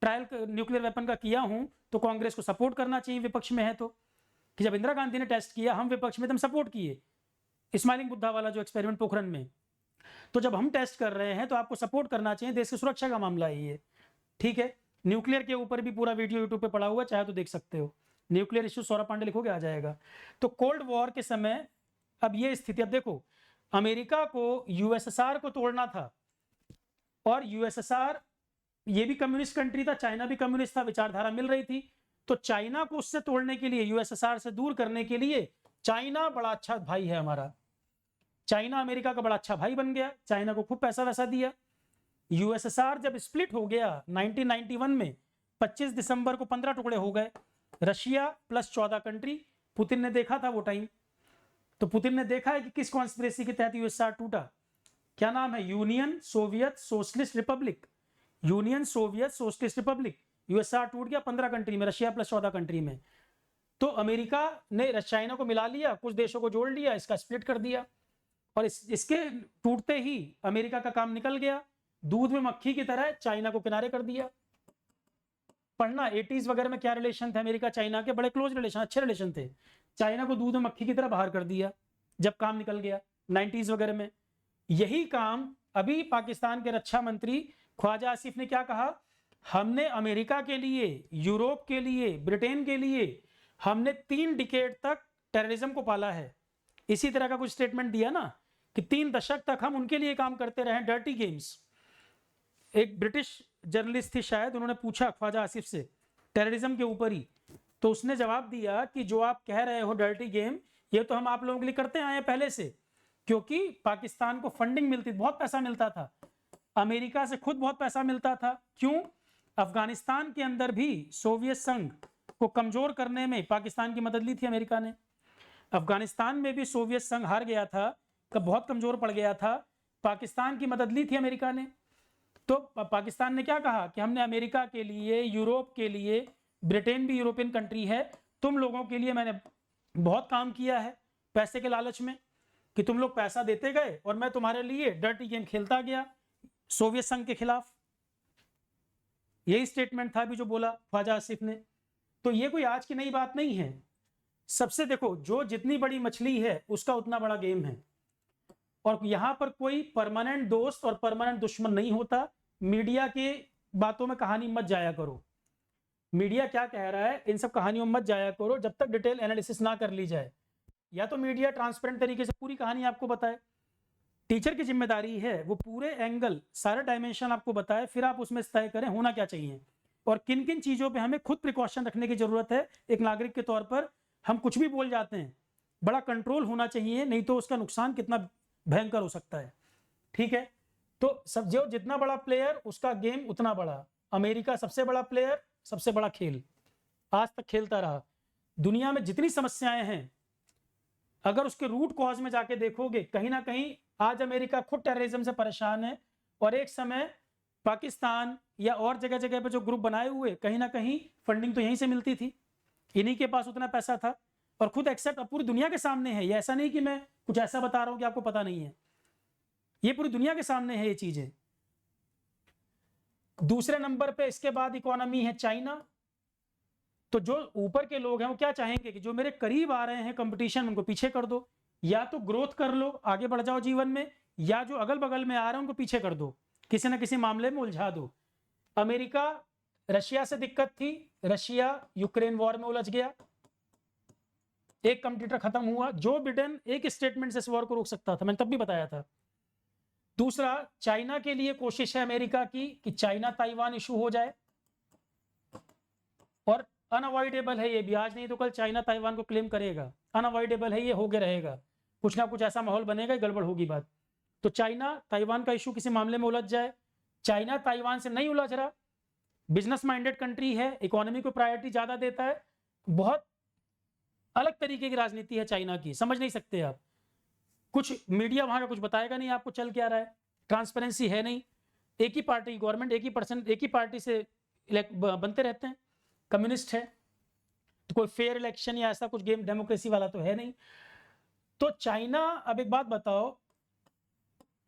ट्रायल न्यूक्लियर वेपन का किया हूं, तो कांग्रेस को सपोर्ट करना चाहिए विपक्ष में है तो। कि जब इंदिरा गांधी ने टेस्ट किया, हम विपक्ष में, तो हम सपोर्ट किए स्माइलिंग बुद्धा वाला जो एक्सपेरिमेंट पोखरण में। तो जब हम टेस्ट कर रहे हैं तो आपको सपोर्ट करना चाहिए, देश की सुरक्षा का मामला है ये, ठीक है। न्यूक्लियर के ऊपर भी पूरा वीडियो यूट्यूब पे पड़ा हुआ है, चाहे तो देख सकते हो। न्यूक्लियर इश्यू सौरभ पांडे लिखोगे आ जाएगा। तो कोल्ड वॉर के समय अब ये स्थिति, अब देखो अमेरिका को यूएसएसआर को तोड़ना था, और यूएसएसआर ये भी कम्युनिस्ट कंट्री था, चाइना भी कम्युनिस्ट था, विचारधारा मिल रही थी। तो चाइना को उससे तोड़ने के लिए, यूएसएसआर से दूर करने के लिए, चाइना बड़ा अच्छा भाई है हमारा, चाइना अमेरिका का बड़ा अच्छा भाई बन गया, चाइना को खूब पैसा वैसा दिया। यूएसएसआर जब स्प्लिट हो गया 1991 में, 25 दिसंबर को 15 टुकड़े हो गए, रशिया प्लस 14 कंट्री। पुतिन ने देखा था वो टाइम, तो पुतिन ने देखा है कि किस कॉन्स्पिरेसी के तहत यूएसएसआर टूटा। क्या नाम है? Union Soviet socialist Republic, union Soviet socialist Republic. USSR टूट गया 15 कंट्री में, रशिया प्लस 14 कंट्री में। तो अमेरिका ने चाइना को मिला लिया, कुछ देशों को जोड़ लिया, इसका स्प्लिट कर दिया। और इसके टूटते ही अमेरिका का काम निकल गया, दूध में मक्खी की तरह चाइना को किनारे कर दिया। पढ़ना 80s वगैरह में क्या रिलेशन थे अमेरिका चाइना के, बड़े क्लोज रिलेशन, अच्छे रिलेशन थे। चाइना को दूध में मक्खी की तरह बाहर कर दिया जब काम निकल गया 90s वगैरह में। यही काम अभी पाकिस्तान के रक्षा मंत्री ख्वाजा आसिफ ने क्या कहा, हमने अमेरिका के लिए, यूरोप के लिए, ब्रिटेन के लिए हमने 3 डिकेड तक टेररिज्म को पाला है। इसी तरह का कुछ स्टेटमेंट दिया ना कि 3 दशक तक हम उनके लिए काम करते रहे, डर्टी गेम्स। एक ब्रिटिश जर्नलिस्ट थी शायद, उन्होंने पूछा ख्वाजा आसिफ से टेररिज्म के ऊपर ही, तो उसने जवाब दिया कि जो आप कह रहे हो डर्टी गेम, ये तो हम आप लोगों के लिए करते आए हैं पहले से, क्योंकि पाकिस्तान को फंडिंग मिलती, बहुत पैसा मिलता था, अमेरिका से खुद बहुत पैसा मिलता था। क्यों? अफगानिस्तान के अंदर भी सोवियत संघ को कमजोर करने में पाकिस्तान की मदद ली थी अमेरिका ने। अफगानिस्तान में भी सोवियत संघ हार गया था, कब बहुत कमजोर पड़ गया था, पाकिस्तान की मदद ली थी अमेरिका ने। तो पाकिस्तान ने क्या कहा कि हमने अमेरिका के लिए, यूरोप के लिए, ब्रिटेन भी यूरोपियन कंट्री है, तुम लोगों के लिए मैंने बहुत काम किया है पैसे के लालच में, कि तुम लोग पैसा देते गए और मैं तुम्हारे लिए डर्टी गेम खेलता गया सोवियत संघ के खिलाफ। यही स्टेटमेंट था अभी जो बोला ख्वाजा आसिफ ने। तो ये कोई आज की नई बात नहीं है। सबसे देखो, जो जितनी बड़ी मछली है उसका उतना बड़ा गेम है, और यहां पर कोई परमानेंट दोस्त और परमानेंट दुश्मन नहीं होता। मीडिया के बातों में कहानी मत जाया करो, मीडिया क्या कह रहा है इन सब कहानियों में मत जाया करो जब तक डिटेल एनालिसिस ना कर ली जाए। या तो मीडिया ट्रांसपेरेंट तरीके से पूरी कहानी आपको बताए, टीचर की जिम्मेदारी है वो पूरे एंगल, सारे डायमेंशन आपको बताए, फिर आप उसमें तय करें होना क्या चाहिए और किन किन चीजों पे हमें खुद प्रिकॉशन रखने की जरूरत है। एक नागरिक के तौर पर हम कुछ भी बोल जाते हैं, बड़ा कंट्रोल होना चाहिए, नहीं तो उसका नुकसान कितना भयंकर हो सकता है। ठीक है, तो सब जो जितना बड़ा प्लेयर उसका गेम उतना बड़ा। अमेरिका सबसे बड़ा प्लेयर, सबसे बड़ा खेल। आज तक खेलता रहा। दुनिया में जितनी समस्याएं हैं, अगर उसके रूट कॉज में जाके देखोगे, कहीं ना कहीं आज अमेरिका खुद टेररिज्म से परेशान है, और एक समय पाकिस्तान या और जगह जगह पे जो ग्रुप बनाए हुए, कहीं ना कहीं फंडिंग तो यहीं से मिलती थी, इन्हीं के पास उतना पैसा था, और खुद एक्सेप्ट पूरी दुनिया के सामने है। ये ऐसा नहीं कि मैं कुछ ऐसा बता रहा हूं कि आपको पता नहीं है, ये पूरी दुनिया के सामने है ये चीजें। दूसरे नंबर पे इसके बाद इकोनॉमी है चाइना। तो जो ऊपर के लोग हैं वो क्या चाहेंगे कि जो मेरे करीब आ रहे हैं कंपटीशन, उनको पीछे कर दो, या तो ग्रोथ कर लो, आगे बढ़ जाओ जीवन में, या जो अगल बगल में आ रहे हैं उनको पीछे कर दो, किसी ना किसी मामले में उलझा दो। अमेरिका, रशिया से दिक्कत थी, रशिया यूक्रेन वॉर में उलझ गया, एक कंपटीटर खत्म हुआ। जो बिडेन एक स्टेटमेंट से इस वॉर को रोक सकता था, मैंने तब भी बताया था। दूसरा, चाइना के लिए कोशिश है अमेरिका की कि चाइना ताइवान इशू हो जाए, और अनअवॉइडेबल है ये भी, आज नहीं तो कल चाइना ताइवान को क्लेम करेगा, अनअवॉइडेबल है ये, हो गया रहेगा, कुछ ना कुछ ऐसा माहौल बनेगा, गड़बड़ होगी बात। तो चाइना ताइवान का इशू किसी मामले में उलझ जाए। चाइना ताइवान से नहीं उलझ रहा, बिजनेस माइंडेड कंट्री है, इकोनॉमी को प्रायोरिटी ज्यादा देता है, बहुत अलग तरीके की राजनीति है चाइना की, समझ नहीं सकते आप। कुछ मीडिया वहां का कुछ बताएगा नहीं आपको चल क्या रहा है, ट्रांसपेरेंसी है नहीं, एक ही पार्टी गवर्नमेंट, एक ही पार्टी से बनते रहते हैं, कम्युनिस्ट है, तो कोई फेयर इलेक्शन या ऐसा कुछ गेम डेमोक्रेसी वाला तो है नहीं। तो चाइना, अब एक बात बताओ,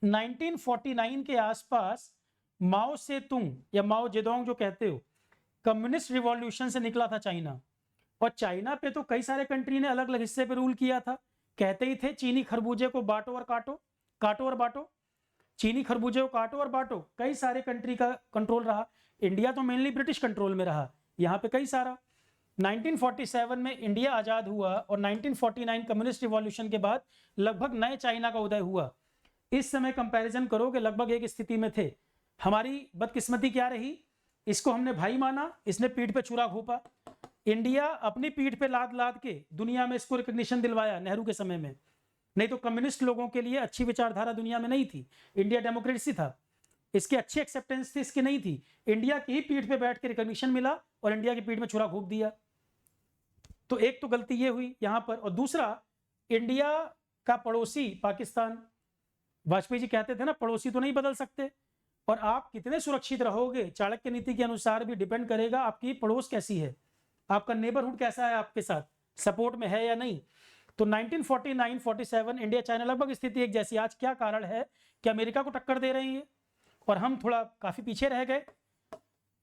1949 के आसपास माओ से तुंग या माओ जेडोंग जो कहते हो, कम्युनिस्ट रिवॉल्यूशन से निकला था चाइना, और चाइना पे तो कई सारे कंट्री ने अलग अलग हिस्से पे रूल किया था। कहते ही थे चीनी खरबूजे को बांटो और काटो, काटो और बांटो, चीनी खरबूजे को काटो और बांटो, कई सारे कंट्री का कंट्रोल रहा। इंडिया तो मेनली ब्रिटिश कंट्रोल में रहा, यहाँ पे कई सारा। 1947 में इंडिया आजाद हुआ, और 1949 कम्युनिस्ट रिवॉल्यूशन के बाद लगभग नए चाइना का उदय हुआ। इस समय कंपैरिजन करोगे लगभग एक स्थिति में थे। हमारी बदकिस्मती क्या रही, इसको हमने भाई माना, इसने पीठ पे छुरा घोंपा। इंडिया अपनी पीठ पे लाद लाद के दुनिया में इसको रिकॉग्निशन दिलवाया नेहरू के समय में, नहीं तो कम्युनिस्ट लोगों के लिए अच्छी विचारधारा दुनिया में नहीं थी, इंडिया डेमोक्रेसी था, इसकी अच्छी एक्सेप्टेंस थी, इसकी नहीं थी। इंडिया की ही पीठ पे बैठ के रिकॉग्निशन मिला, और इंडिया की पीठ में छुरा घोंप दिया। तो एक तो गलती ये हुई यहां पर, और दूसरा, इंडिया का पड़ोसी पाकिस्तान, वाजपेयी जी कहते थे ना, पड़ोसी तो नहीं बदल सकते, और आप कितने सुरक्षित रहोगे चाणक्य नीति के अनुसार भी डिपेंड करेगा आपकी पड़ोस कैसी है, आपका नेबरहुड कैसा है, आपके साथ सपोर्ट में है या नहीं। तो 1949-47 इंडिया चाइना लगभग स्थिति एक जैसी। आज क्या कारण है कि अमेरिका को टक्कर दे रही है और हम थोड़ा काफी पीछे रह गए।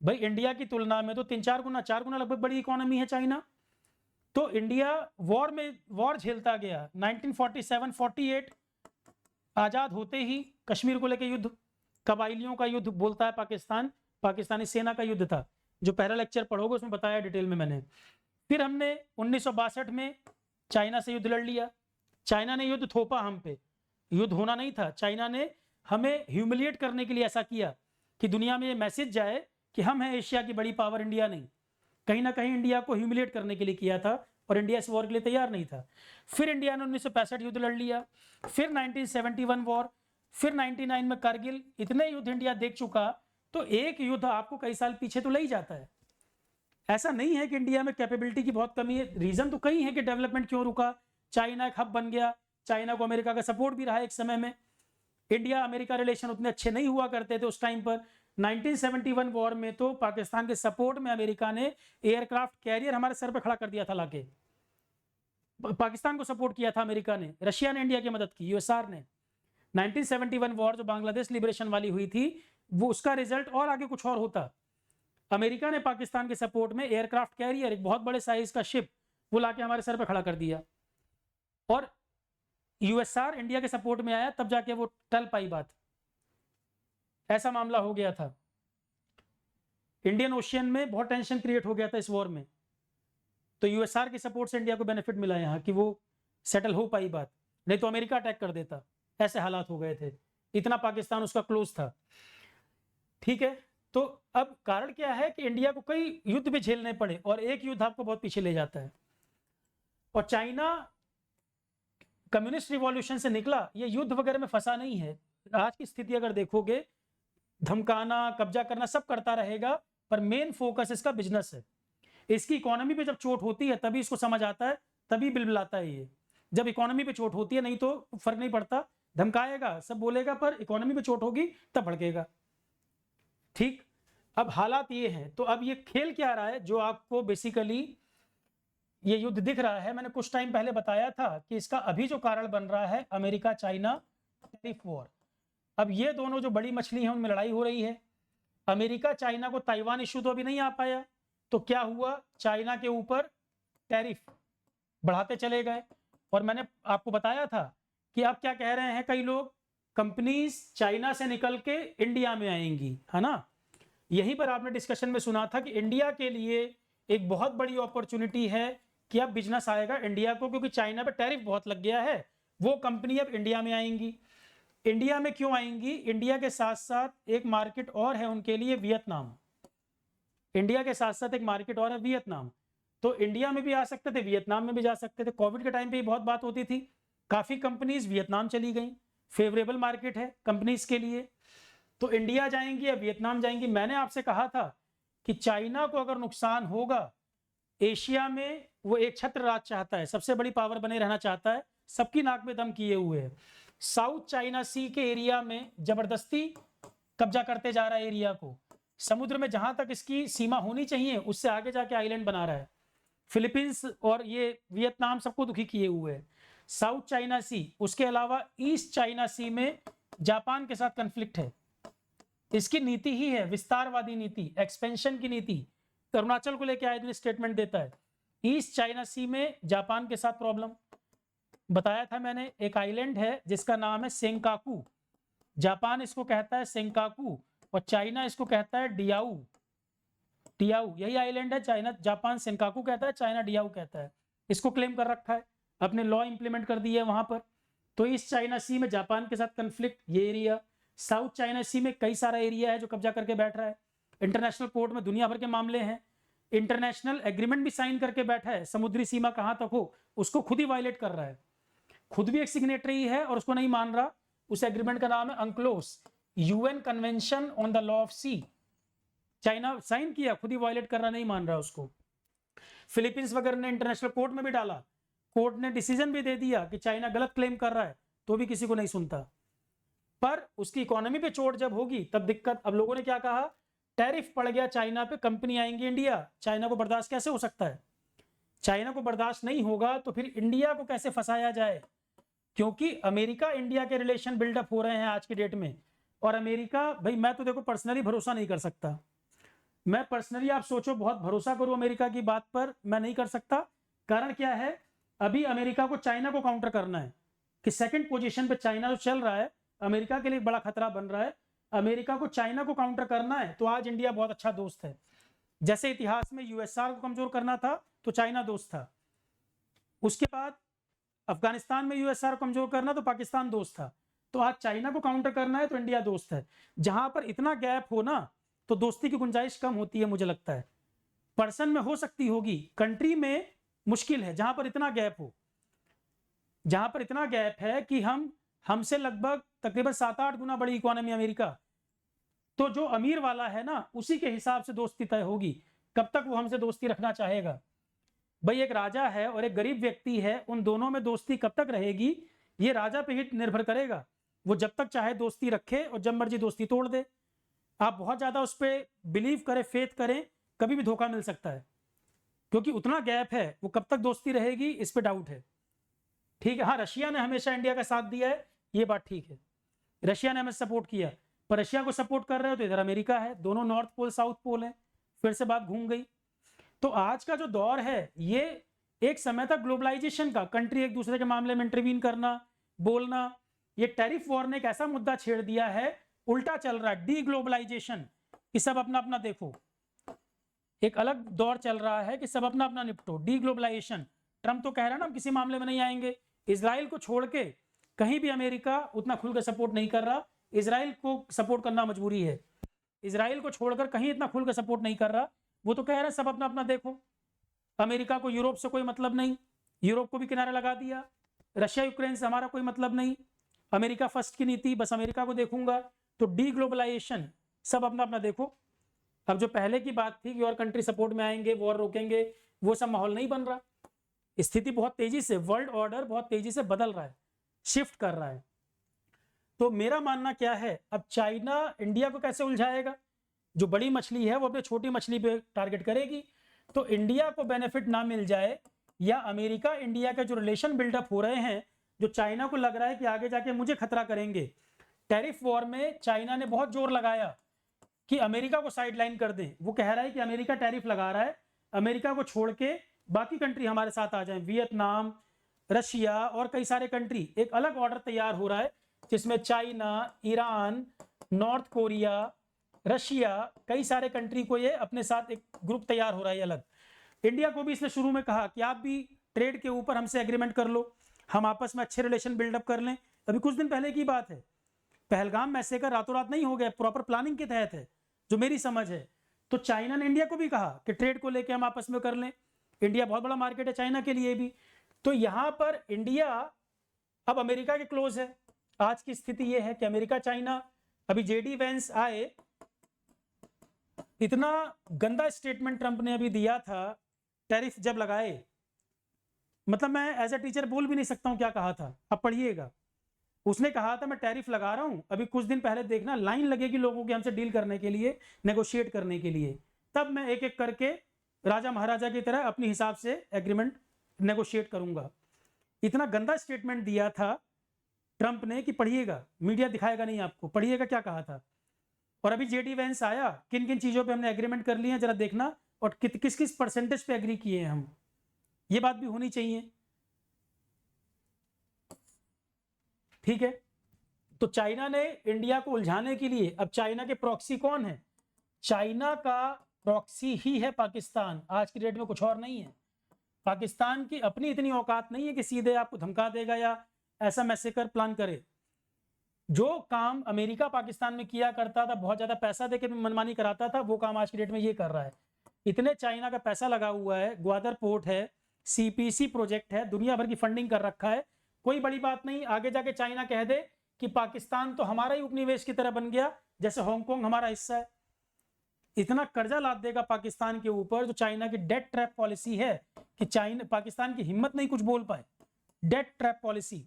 भाई इंडिया की तुलना में तो 3-4 गुना 4 गुना लगभग बड़ी इकोनॉमी है चाइना। तो इंडिया वॉर झेलता गया। 1947-48 आजाद होते ही कश्मीर को लेकर युद्ध, कबाइलियों का युद्ध बोलता है पाकिस्तान, पाकिस्तानी सेना का युद्ध था, जो पहला लेक्चर पढ़ोगे उसमें बताया डिटेल में मैंने। फिर हमने 1962 में चाइना से युद्ध लड़ लिया। चाइना ने युद्ध थोपा हम पे, युद्ध होना नहीं था, चाइना ने हमें ह्यूमिलिएट करने के लिए ऐसा किया कि दुनिया में ये मैसेज जाए कि हम हैं एशिया की बड़ी पावर, इंडिया नहीं। कहीं ना कहीं इंडिया को ह्यूमिलिएट करने के लिए किया था, और इंडिया इस वॉर के लिए तैयार नहीं था। फिर इंडिया ने 1965 युद्ध लड़ लिया, फिर 1971 वॉर, फिर 99 में कारगिल। इतने युद्ध इंडिया देख चुका, तो एक युद्ध आपको कई साल पीछे तो ले ही जाता है। ऐसा नहीं है कि इंडिया में कैपेबिलिटी की बहुत कमी है, रीजन तो कई है कि डेवलपमेंट क्यों रुका। चाइना एक हब बन गया, चाइना को अमेरिका का सपोर्ट भी रहा एक समय में, इंडिया अमेरिका रिलेशन उतने अच्छे नहीं हुआ करते थे उस टाइम पर। 1971 वॉर में तो पाकिस्तान के सपोर्ट में अमेरिका ने एयरक्राफ्ट कैरियर हमारे सर पर खड़ा कर दिया था लाके, पाकिस्तान को सपोर्ट किया था अमेरिका ने, रशिया ने इंडिया की मदद की, यूएसआर ने। 1971 वॉर जो बांग्लादेश लिबरेशन वाली हुई थी, वो उसका रिजल्ट और आगे कुछ और होता। अमेरिका ने पाकिस्तान के सपोर्ट में एयरक्राफ्ट कैरियर, एक बहुत बड़े साइज का शिप, वो लाके हमारे सर पर खड़ा कर दिया, और यूएसआर इंडिया के सपोर्ट में आया, तब जाके वो टल पाई बात। ऐसा मामला हो गया था। इंडियन ओशियन में बहुत टेंशन क्रिएट हो गया था इस वॉर में, तो यूएसआर के सपोर्ट से इंडिया को बेनिफिट मिला यहाँ कि वो सेटल हो पाई बात, नहीं तो अमेरिका अटैक कर देता। ऐसे हालात हो गए थे, इतना पाकिस्तान उसका क्लोज था। ठीक है, तो अब कारण क्या है कि इंडिया को कई युद्ध भी झेलने पड़े, और एक युद्ध आपको बहुत पीछे ले जाता है। और चाइना कम्युनिस्ट रिवॉल्यूशन से निकला, ये युद्ध वगैरह में फंसा नहीं है। आज की स्थिति अगर देखोगे, धमकाना, कब्जा करना सब करता रहेगा, पर मेन फोकस इसका बिजनेस है। इसकी इकोनॉमी पे जब चोट होती है तभी इसको समझ आता है, तभी बिलबिलाता है ये। जब इकोनॉमी पे चोट होती है, नहीं तो फर्क नहीं पड़ता, धमकाएगा, सब बोलेगा, पर इकोनॉमी पे चोट होगी तब भड़केगा। ठीक, अब हालात ये हैं। तो अब ये खेल क्या रहा है, जो आपको बेसिकली ये युद्ध दिख रहा है, मैंने कुछ टाइम पहले बताया था कि इसका अभी जो कारण बन रहा है अमेरिका चाइना टैरिफ वॉर। अब ये दोनों जो बड़ी मछली हैं उनमें लड़ाई हो रही है। अमेरिका चाइना को ताइवान इश्यू तो अभी नहीं आ पाया, तो क्या हुआ, चाइना के ऊपर टैरिफ बढ़ाते चले गए। और मैंने आपको बताया था कि आप क्या कह रहे हैं, कई लोग, कंपनीज चाइना से निकल के इंडिया में आएंगी, है ना। यहीं पर आपने डिस्कशन में सुना था कि इंडिया के लिए एक बहुत बड़ी अपॉर्चुनिटी है कि अब बिजनेस आएगा इंडिया को, क्योंकि चाइना पे टैरिफ बहुत लग गया है, वो कंपनी अब इंडिया में आएंगी। इंडिया में क्यों आएंगी, इंडिया के साथ साथ एक मार्केट और है उनके लिए, वियतनाम। इंडिया के साथ साथ एक मार्केट और है वियतनाम, तो इंडिया में भी आ सकते थे, वियतनाम में भी जा सकते थे। कोविड के टाइम पे बहुत बात होती थी, काफी कंपनीज वियतनाम चली गई, फेवरेबल मार्केट है कंपनीज के लिए। तो इंडिया जाएंगी या वियतनाम जाएंगी। मैंने आपसे कहा था कि चाइना को अगर नुकसान होगा, एशिया में वो एक छत्र राज चाहता है, सबसे बड़ी पावर बने रहना चाहता है, सबकी नाक में दम किए हुए है। साउथ चाइना सी के एरिया में जबरदस्ती कब्जा करते जा रहा है एरिया को, समुद्र में जहां तक इसकी सीमा होनी चाहिए उससे आगे जाके आइलैंड बना रहा है। फिलीपींस और ये वियतनाम सबको दुखी किए हुए है। साउथ चाइना सी, उसके अलावा ईस्ट चाइना सी में जापान के साथ कन्फ्लिक्ट है। इसकी नीति ही है विस्तारवादी नीति, एक्सपेंशन की नीति। अरुणाचल को लेकर आए दिन स्टेटमेंट देता है। ईस्ट चाइना सी में जापान के साथ प्रॉब्लम, बताया था मैंने, एक आइलैंड है जिसका नाम है सेंकाकू। जापान इसको कहता है सेंकाकू और चाइना इसको कहता है डियाऊ। डियाऊ यही आइलैंड है, चाइना जापान सेंकाकू कहता है, चाइना डियाऊ कहता है। इसको क्लेम कर रखा है, अपने लॉ इंप्लीमेंट कर दिए है वहां पर। तो ईस्ट चाइना सी में जापान के साथ कंफ्लिक्ट, ये एरिया। साउथ चाइना सी में कई सारा एरिया है जो कब्जा करके बैठ रहा है। इंटरनेशनल कोर्ट में दुनिया भर के मामले हैं, इंटरनेशनल एग्रीमेंट भी साइन करके बैठा है, समुद्री सीमा कहां तक हो उसको खुद ही वायलेट कर रहा है, खुद भी एक सिग्नेटरी है और उसको नहीं मान रहा। उस एग्रीमेंट का नाम है UNCLOS, UN convention on the law of the. Sea China किया, खुद ही वायलेट कर रहा, नहीं मान रहा उसको। फिलीपींस वगैरह ने इंटरनेशनल कोर्ट में भी डाला, कोर्ट ने डिसीजन भी दे दिया कि चाइना गलत क्लेम कर रहा है, तो भी किसी को नहीं सुनता। पर उसकी इकोनॉमी पे चोट जब होगी तब दिक्कत। अब लोगों ने क्या कहा, टैरिफ पड़ गया चाइना पे, कंपनी आएंगी इंडिया, चाइना को बर्दाश्त कैसे हो सकता है। चाइना को बर्दाश्त नहीं होगा तो फिर इंडिया को कैसे फंसाया जाए, क्योंकि अमेरिका इंडिया के रिलेशन बिल्डअप हो रहे हैं आज की डेट में। और अमेरिका, भाई मैं तो देखो पर्सनली भरोसा नहीं कर सकता, मैं पर्सनली, आप सोचो बहुत भरोसा करूं अमेरिका की बात पर, मैं नहीं कर सकता। कारण क्या है, अभी अमेरिका को चाइना को काउंटर करना है कि सेकंड पोजीशन पे चाइना जो चल रहा है, अमेरिका के लिए बड़ा खतरा बन रहा है। अमेरिका को चाइना को काउंटर करना है तो आज इंडिया बहुत अच्छा दोस्त है। जैसे इतिहास में यूएसआर को कमजोर करना था तो चाइना दोस्त था, उसके बाद अफगानिस्तान में यूएसआर कमजोर करना तो पाकिस्तान दोस्त था, तो आज चाइना को काउंटर करना है तो इंडिया दोस्त है। जहां पर इतना गैप हो ना तो दोस्ती की गुंजाइश कम होती है, मुझे लगता है। पर्सन में हो सकती होगी, कंट्री में मुश्किल है जहां पर इतना गैप हो। जहां पर इतना गैप है कि हमसे लगभग तकरीबन 7-8 गुना बड़ी इकोनॉमी अमेरिका, तो जो अमीर वाला है ना उसी के हिसाब से दोस्ती तय होगी, कब तक वो हमसे दोस्ती रखना चाहेगा। भाई एक राजा है और एक गरीब व्यक्ति है, उन दोनों में दोस्ती कब तक रहेगी ये राजा पे ही निर्भर करेगा। वो जब तक चाहे दोस्ती रखे और जब मर्जी दोस्ती तोड़ दे। आप बहुत ज्यादा उस पर बिलीव करें, फेथ करें, कभी भी धोखा मिल सकता है, क्योंकि उतना गैप है, वो कब तक दोस्ती रहेगी इस पे डाउट है। ठीक है, हाँ रशिया ने हमेशा इंडिया का साथ दिया है, ये बात ठीक है, रशिया ने हमें सपोर्ट किया, पर रशिया को सपोर्ट कर रहे हो तो इधर अमेरिका है, दोनों नॉर्थ पोल साउथ पोल है, फिर से बात घूम गई। तो आज का जो दौर है ये एक समय था ग्लोबलाइजेशन का, कंट्री एक दूसरे के मामले में इंटरवीन करना, बोलना। ये टैरिफ वॉर ने एक ऐसा मुद्दा छेड़ दिया है, उल्टा चल रहा है, डी ग्लोबलाइजेशन, कि सब अपना अपना देखो। एक अलग दौर चल रहा है कि सब अपना अपना निपटो, डी ग्लोबलाइजेशन। ट्रंप तो कह रहा है ना हम किसी मामले में नहीं आएंगे। इजराइल को छोड़ के कहीं भी अमेरिका उतना खुलकर सपोर्ट नहीं कर रहा, इजराइल को सपोर्ट करना मजबूरी है। इजराइल को छोड़कर कहीं इतना खुलकर सपोर्ट नहीं कर रहा, वो तो कह रहा है सब अपना अपना देखो। अमेरिका को यूरोप से कोई मतलब नहीं, यूरोप को भी किनारे लगा दिया। रशिया यूक्रेन से हमारा कोई मतलब नहीं, अमेरिका फर्स्ट की नीति, बस अमेरिका को देखूंगा। तो डी ग्लोबलाइजेशन, सब अपना अपना देखो। अब जो पहले की बात थी कि और कंट्री सपोर्ट में आएंगे, वॉर रोकेंगे, वो सब माहौल नहीं बन रहा। स्थिति बहुत तेजी से, वर्ल्ड ऑर्डर बहुत तेजी से बदल रहा है, शिफ्ट कर रहा है। तो मेरा मानना क्या है, अब चाइना इंडिया को कैसे उलझाएगा? जो बड़ी मछली है वो अपने छोटी मछली पे टारगेट करेगी, तो इंडिया को बेनिफिट ना मिल जाए, या अमेरिका इंडिया के जो रिलेशन बिल्डअप हो रहे हैं, जो चाइना को लग रहा है कि आगे जाके मुझे खतरा करेंगे। टैरिफ वॉर में चाइना ने बहुत जोर लगाया कि अमेरिका को साइडलाइन कर दें। वो कह रहा है कि अमेरिका टैरिफ लगा रहा है, अमेरिका को छोड़ के बाकी कंट्री हमारे साथ आ जाएं, वियतनाम, रशिया और कई सारे कंट्री। एक अलग ऑर्डर तैयार हो रहा है जिसमें China, Iran, north Korea, Russia, कई सारे कंट्री को ये अपने साथ एक ग्रुप तैयार हो रहा है अलग। इंडिया को भी इसने शुरू में कहा कि आप भी ट्रेड के ऊपर हमसे एग्रीमेंट कर लो, हम आपस में अच्छे रिलेशन बिल्डअप कर लें। अभी कुछ दिन पहले की बात है, पहलगाम मैसेकर रातों रात नहीं हो गया, प्रॉपर प्लानिंग के तहत है, जो मेरी समझ है। तो चाइना ने इंडिया को भी कहा कि ट्रेड को लेकर हम आपस में कर लें, इंडिया बहुत बड़ा मार्केट है चाइना के लिए भी। तो यहां पर इंडिया अब अमेरिका के क्लोज है। आज की स्थिति यह है कि अमेरिका चाइना, अभी जेडी वेंस आए, इतना गंदा स्टेटमेंट ट्रंप ने अभी दिया था टैरिफ जब लगाए, मतलब मैं एज ए टीचर बोल भी नहीं सकता हूं क्या कहा था, अब पढ़िएगा। उसने कहा था मैं टैरिफ लगा रहा हूं, अभी कुछ दिन पहले देखना लाइन लगेगी लोगों की हमसे डील करने के लिए, नेगोशिएट करने के लिए, तब मैं एक एक करके राजा महाराजा की तरह अपने हिसाब से एग्रीमेंट नेगोशिएट करूंगा। इतना गंदा स्टेटमेंट दिया था ट्रंप ने कि पढ़िएगा, मीडिया दिखाएगा नहीं आपको, पढ़िएगा क्या कहा था। और अभी जेडी वेंस आया, किन किन चीजों पे हमने एग्रीमेंट कर लिए हैं जरा देखना, और किस किस परसेंटेज पे एग्री किए हैं हम, ये बात भी होनी चाहिए। ठीक है, तो चाइना ने इंडिया को उलझाने के लिए, अब चाइना के प्रॉक्सी कौन है? चाइना का प्रॉक्सी ही है पाकिस्तान, आज की डेट में कुछ और नहीं है। पाकिस्तान की अपनी इतनी औकात नहीं है कि सीधे आपको धमका देगा या ऐसा मैसेकर प्लान करे। जो काम अमेरिका पाकिस्तान में किया करता था, बहुत ज्यादा पैसा देकर मनमानी कराता था, वो काम आज की डेट में ये कर रहा है। इतने चाइना का पैसा लगा हुआ है, ग्वादर पोर्ट है, सीपीसी प्रोजेक्ट है, दुनिया भर की फंडिंग कर रखा है। कोई बड़ी बात नहीं, आगे जाके चाइना कह दे कि पाकिस्तान तो हमारा ही उपनिवेश की तरह बन गया, जैसे हांगकांग हमारा हिस्सा है। इतना कर्जा लाद देगा पाकिस्तान के ऊपर, जो चाइना की डेट ट्रैप पॉलिसी है कि चाइना, पाकिस्तान की हिम्मत नहीं कुछ बोल पाए। डेट ट्रैप पॉलिसी,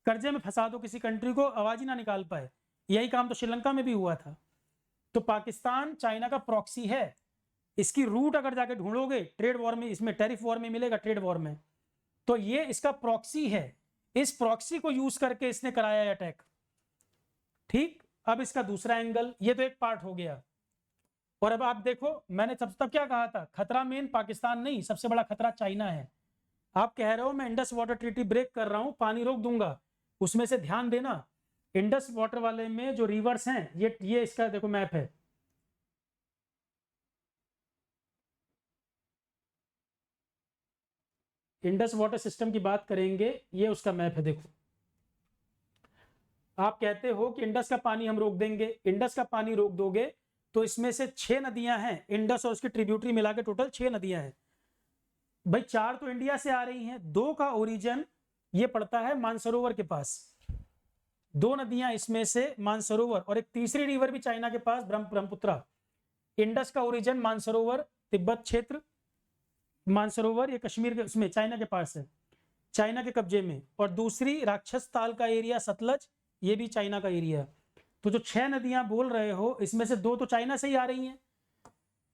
कर्जे में फंसा दो किसी कंट्री को, आवाज ही ना निकाल पाए। यही काम तो श्रीलंका में भी हुआ था। तो पाकिस्तान चाइना का प्रॉक्सी है। इसकी रूट अगर जाके ढूंढोगे ट्रेड वॉर में, इसमें टैरिफ वॉर में मिलेगा, ट्रेड वॉर में, तो ये इसका प्रॉक्सी है। इस प्रॉक्सी को यूज करके इसने कराया अटैक। ठीक, अब इसका दूसरा एंगल, ये तो एक पार्ट हो गया। और अब आप देखो, मैंने तब क्या कहा था, खतरा मेन पाकिस्तान नहीं, सबसे बड़ा खतरा चाइना है। आप कह रहे हो मैं इंडस वाटर ट्रीटी ब्रेक कर रहा हूं, पानी रोक दूंगा, उसमें से ध्यान देना इंडस वाटर वाले में जो रिवर्स हैं, ये इसका देखो मैप है। इंडस वाटर सिस्टम की बात करेंगे, ये उसका मैप है। देखो, आप कहते हो कि इंडस का पानी हम रोक देंगे, इंडस का पानी रोक दोगे तो इसमें से 6 नदियां हैं, इंडस और उसकी ट्रिब्यूटरी मिला के टोटल 6 नदियां हैं भाई। 4 तो इंडिया से आ रही हैं, 2 का ओरिजिन ये पड़ता है मानसरोवर के पास। 2 नदियां इसमें से मानसरोवर, और एक तीसरी रिवर भी चाइना के पास, ब्रह्मपुत्रा। इंडस का ओरिजिन मानसरोवर, तिब्बत क्षेत्र, मानसरोवर ये कश्मीर के उसमें चाइना के पास है, चाइना के कब्जे में। और दूसरी राक्षस ताल का एरिया सतलज, ये भी चाइना का एरिया। तो जो 6 नदियां बोल रहे हो, इसमें से 2 तो चाइना से ही आ रही हैं।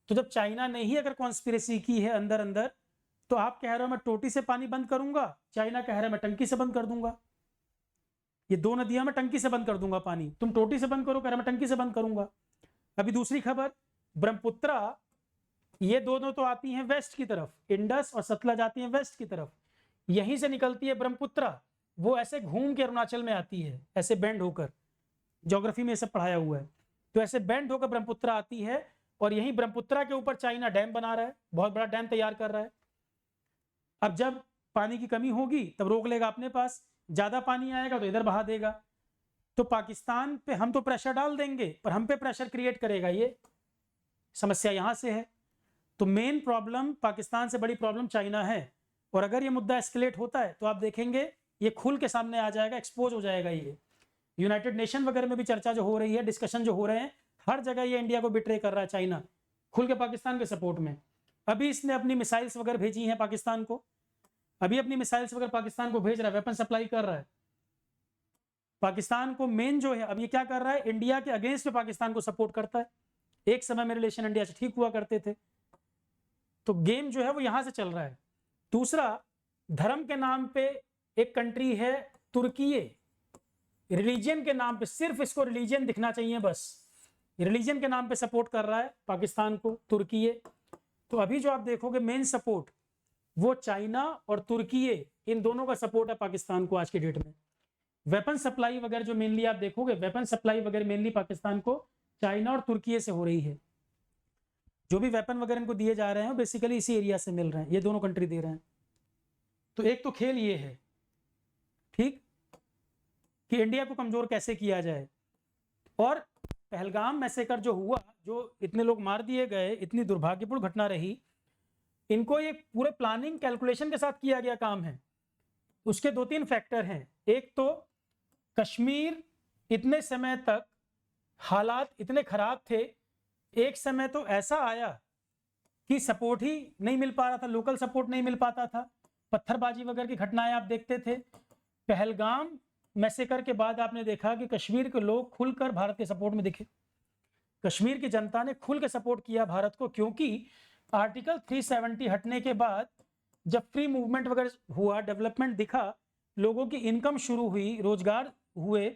तो जब चाइना ने ही अगर कॉन्स्पिरेसी की है अंदर अंदर, तो आप कह रहे हो मैं टोटी से पानी बंद करूंगा, चाइना कह रहा है मैं टंकी से बंद कर दूंगा। ये 2 नदियां मैं टंकी से बंद कर दूंगा पानी, तुम टोटी से बंद करो, कह रहा मैं टंकी से बंद करूंगा। अभी दूसरी खबर, ब्रह्मपुत्रा, ये दोनों तो आती हैं वेस्ट की तरफ, इंडस और सतलज आती हैं वेस्ट की तरफ, यहीं से निकलती है ब्रह्मपुत्रा, वो ऐसे घूम के अरुणाचल में आती है, ऐसे बेंड होकर, ज्योग्राफी में सब पढ़ाया हुआ है। तो ऐसे बेंड होकर ब्रह्मपुत्रा आती है, और यहीं ब्रह्मपुत्रा के ऊपर चाइना डैम बना रहा है, बहुत बड़ा डैम तैयार कर रहा है। अब जब पानी की कमी होगी तब रोक लेगा अपने पास, ज्यादा पानी आएगा तो इधर बहा देगा। तो पाकिस्तान पे हम तो प्रेशर डाल देंगे, पर हम पे प्रेशर क्रिएट करेगा, ये समस्या यहां से है। तो मेन प्रॉब्लम पाकिस्तान से बड़ी प्रॉब्लम चाइना है। और अगर ये मुद्दा एस्केलेट होता है तो आप देखेंगे ये खुल के सामने आ जाएगा, एक्सपोज हो जाएगा। ये यूनाइटेड नेशन वगैरह में भी चर्चा जो हो रही है, डिस्कशन जो हो रहे हैं, हर जगह ये इंडिया को बिट्रे कर रहा है चाइना, खुल के पाकिस्तान के सपोर्ट में। अभी इसने अपनी मिसाइल्स वगैरह भेजी हैं पाकिस्तान को, अभी अपनी मिसाइल्स वगैरह पाकिस्तान को भेज रहा है, वेपन सप्लाई कर रहा है पाकिस्तान को। मेन जो है अब ये क्या कर रहा है, इंडिया के अगेंस्ट में पाकिस्तान को सपोर्ट करता है। एक समय में रिलेशन इंडिया से ठीक हुआ करते थे, तो गेम जो है वो यहां से चल रहा है। दूसरा, धर्म के नाम पे एक कंट्री है तुर्की, रिलीजन के नाम पे, सिर्फ इसको रिलीजन दिखना चाहिए बस, रिलीजन के नाम पे सपोर्ट कर रहा है पाकिस्तान को तुर्की। तो अभी जो आप देखोगे मेन सपोर्ट वो चाइना और तुर्की, इन दोनों का सपोर्ट है पाकिस्तान को आज के डेट में। वेपन सप्लाई वगैरह जो मेनली आप देखोगे, वेपन सप्लाई वगैरह मेनली पाकिस्तान को चाइना और तुर्की से हो रही है। जो भी वेपन वगैरह इनको दिए जा रहे हैं बेसिकली इसी एरिया से मिल रहे हैं, ये दोनों कंट्री दे रहे हैं। तो एक तो खेल ये है, ठीक, कि इंडिया को कमजोर कैसे किया जाए। और पहलगाम मैसेकर जो हुआ, जो इतने लोग मार दिए गए, इतनी दुर्भाग्यपूर्ण घटना रही, इनको ये पूरे प्लानिंग कैलकुलेशन के साथ किया गया काम है। उसके दो तीन फैक्टर हैं। एक तो कश्मीर इतने समय तक हालात इतने खराब थे, एक समय तो ऐसा आया कि सपोर्ट ही नहीं मिल पा रहा था, लोकल सपोर्ट नहीं मिल पाता था, पत्थरबाजी वगैरह की घटनाएं आप देखते थे। पहलगाम मैसेकर के बाद आपने देखा कि कश्मीर के लोग खुलकर भारत के सपोर्ट में दिखे, कश्मीर की जनता ने खुल के सपोर्ट किया भारत को, क्योंकि आर्टिकल 370 हटने के बाद जब फ्री मूवमेंट वगैरह हुआ, डेवलपमेंट दिखा, लोगों की इनकम शुरू हुई, रोजगार हुए,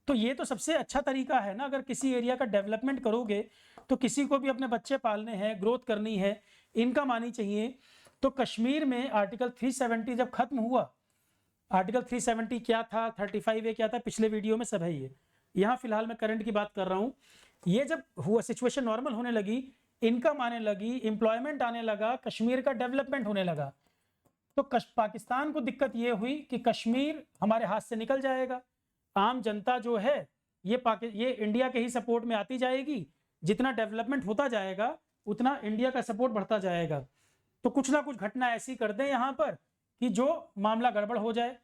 तो ये तो सबसे अच्छा तरीका है ना। अगर किसी एरिया का डेवलपमेंट करोगे तो किसी को भी अपने बच्चे पालने हैं, ग्रोथ करनी है, इनकम आनी चाहिए। तो कश्मीर में आर्टिकल 370 जब खत्म हुआ, आर्टिकल 370 क्या था, 35A क्या था, पिछले वीडियो में सब है ये, यहाँ फिलहाल मैं करंट की बात कर रहा हूँ। ये जब हुआ, सिचुएशन नॉर्मल होने लगी, इनकम आने लगी, एम्प्लॉयमेंट आने लगा, कश्मीर का डेवलपमेंट होने लगा, तो पाकिस्तान को दिक्कत ये हुई कि कश्मीर हमारे हाथ से निकल जाएगा, आम जनता जो है ये इंडिया के ही सपोर्ट में आती जाएगी, जितना डेवलपमेंट होता जाएगा उतना इंडिया का सपोर्ट बढ़ता जाएगा। तो कुछ ना कुछ घटना ऐसी कर दें यहाँ पर कि जो मामला गड़बड़ हो जाए,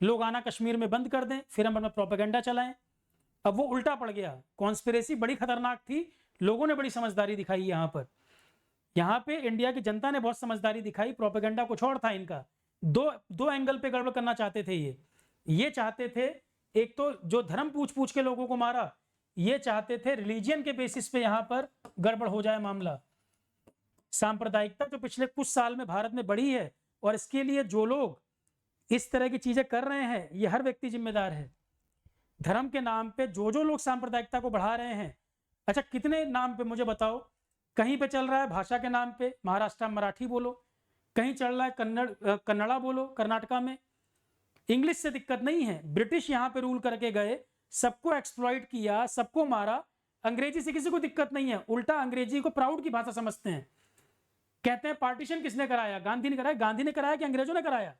लोग आना कश्मीर में बंद कर दें, फिर हम अपना प्रोपेगेंडा चलाएं। अब वो उल्टा पड़ गया, कॉन्स्पिरेसी बड़ी खतरनाक थी, लोगों ने बड़ी समझदारी दिखाई यहाँ पे इंडिया की जनता ने बहुत समझदारी दिखाई, प्रोपेगेंडा कुछ और था इनका। दो एंगल पे गड़बड़ करना चाहते थे ये चाहते थे, एक तो जो धर्म पूछ के लोगों को मारा, ये चाहते थे रिलीजियन के बेसिस पे यहाँ पर गड़बड़ हो जाए मामला। सांप्रदायिकता जो पिछले कुछ साल में भारत में बढ़ी है, और इसके लिए जो लोग इस तरह की चीजें कर रहे हैं, ये हर व्यक्ति जिम्मेदार है। धर्म के नाम पे जो लोग सांप्रदायिकता को बढ़ा रहे हैं, अच्छा कितने नाम पे मुझे बताओ। कहीं पे चल रहा है भाषा के नाम पे, महाराष्ट्र में मराठी बोलो, कहीं चल रहा है कन्नड़ा बोलो, कर्नाटका में इंग्लिश से दिक्कत नहीं है। ब्रिटिश यहाँ पे रूल करके गए, सबको एक्सप्लॉइट किया, सबको मारा, अंग्रेजी से किसी को दिक्कत नहीं है, उल्टा अंग्रेजी को प्राउड की भाषा समझते हैं। कहते हैं पार्टीशन किसने कराया, गांधी ने कराया। गांधी ने कराया कि अंग्रेजों ने कराया?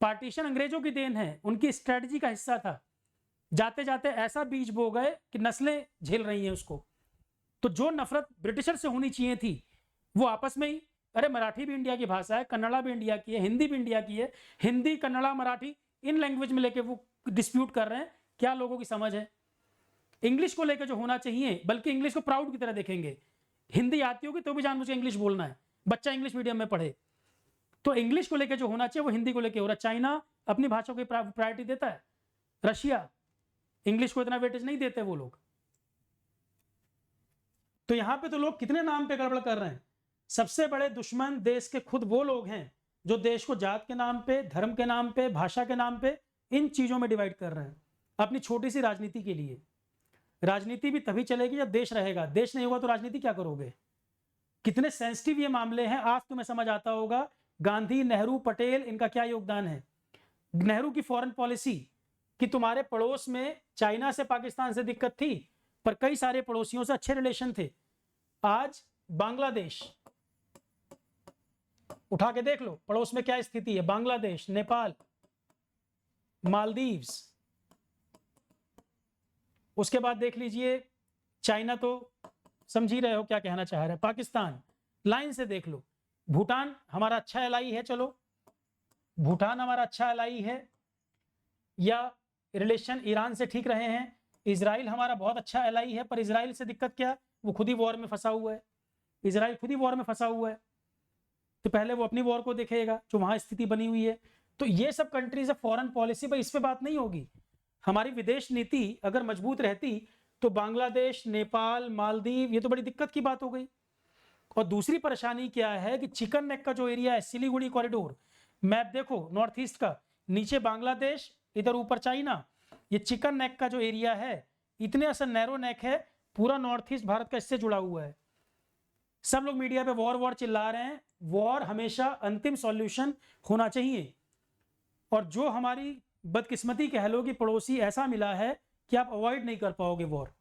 पार्टीशन अंग्रेजों की देन है, उनकी स्ट्रेटजी का हिस्सा था। जाते जाते ऐसा बीज बो गए कि नस्लें झेल रही हैं उसको। तो जो नफरत ब्रिटिशर से होनी चाहिए थी वो आपस में ही, अरे मराठी भी इंडिया की भाषा है, कन्नड़ा भी इंडिया की है, हिंदी भी इंडिया की है, हिंदी कन्नड़ा मराठी इन लैंग्वेज में लेके वो डिस्प्यूट कर रहे हैं। क्या लोगों की समझ है? इंग्लिश को लेकर जो होना चाहिए, बल्कि इंग्लिश को प्राउड की तरह देखेंगे। हिंदी आती होगी तो भी जानबूझ के इंग्लिश बोलना है, बच्चा इंग्लिश मीडियम में पढ़े, तो इंग्लिश को लेकर जो होना चाहिए वो हिंदी को लेकर हो रहा है। चाइना अपनी भाषा को प्रायोरिटी देता है, रशिया इंग्लिश को इतना वेटेज नहीं देते वो लोग। तो यहां पे तो लोग कितने नाम पे गड़बड़ कर रहे हैं। सबसे बड़े दुश्मन देश के खुद वो लोग हैं जो देश को जात के नाम पे, धर्म के नाम पे, भाषा के नाम पे, इन चीजों में डिवाइड कर रहे हैं अपनी छोटी सी राजनीति के लिए। राजनीति भी तभी चलेगी जब देश रहेगा, देश नहीं होगा तो राजनीति क्या करोगे। कितने सेंसिटिव ये मामले हैं, आज तुम्हें समझ आता होगा गांधी, नेहरू, पटेल, इनका क्या योगदान है। नेहरू की फॉरेन पॉलिसी कि तुम्हारे पड़ोस में चाइना से, पाकिस्तान से दिक्कत थी, पर कई सारे पड़ोसियों से अच्छे रिलेशन थे। आज बांग्लादेश उठा के देख लो, पड़ोस में क्या स्थिति है। बांग्लादेश, नेपाल, मालदीव्स, उसके बाद देख लीजिए चाइना, तो समझ ही रहे हो क्या कहना चाह रहे हैं। पाकिस्तान, लाइन से देख लो। भूटान हमारा अच्छा एलाई है, चलो भूटान हमारा अच्छा एलाई है, या रिलेशन ईरान से ठीक रहे हैं। इजराइल हमारा बहुत अच्छा एलाई है, पर इजराइल से दिक्कत क्या, वो खुद ही वॉर में फंसा हुआ है। इजराइल खुद ही वॉर में फंसा हुआ है, तो पहले वो अपनी वॉर को देखेगा जो वहां स्थिति बनी हुई है। तो ये सब कंट्रीज है फॉरेन पॉलिसी, भाई इस पे बात नहीं होगी। हमारी विदेश नीति अगर मजबूत रहती तो बांग्लादेश, नेपाल, मालदीव, ये तो बड़ी दिक्कत की बात हो गई। और दूसरी परेशानी क्या है कि चिकन नेक का जो एरिया है, सिलीगुड़ी कॉरिडोर, मैप देखो नॉर्थ ईस्ट का, नीचे बांग्लादेश, इधर ऊपर चाइना, ये चिकन नेक का जो एरिया है, इतने ऐसा नैरो नेक है, पूरा नॉर्थ ईस्ट भारत का इससे जुड़ा हुआ है। सब लोग मीडिया पे वॉर वॉर चिल्ला रहे हैं, वॉर हमेशा अंतिम सॉल्यूशन होना चाहिए। और जो हमारी बदकिस्मती कह लो कि पड़ोसी ऐसा मिला है कि आप अवॉइड नहीं कर पाओगे वॉर।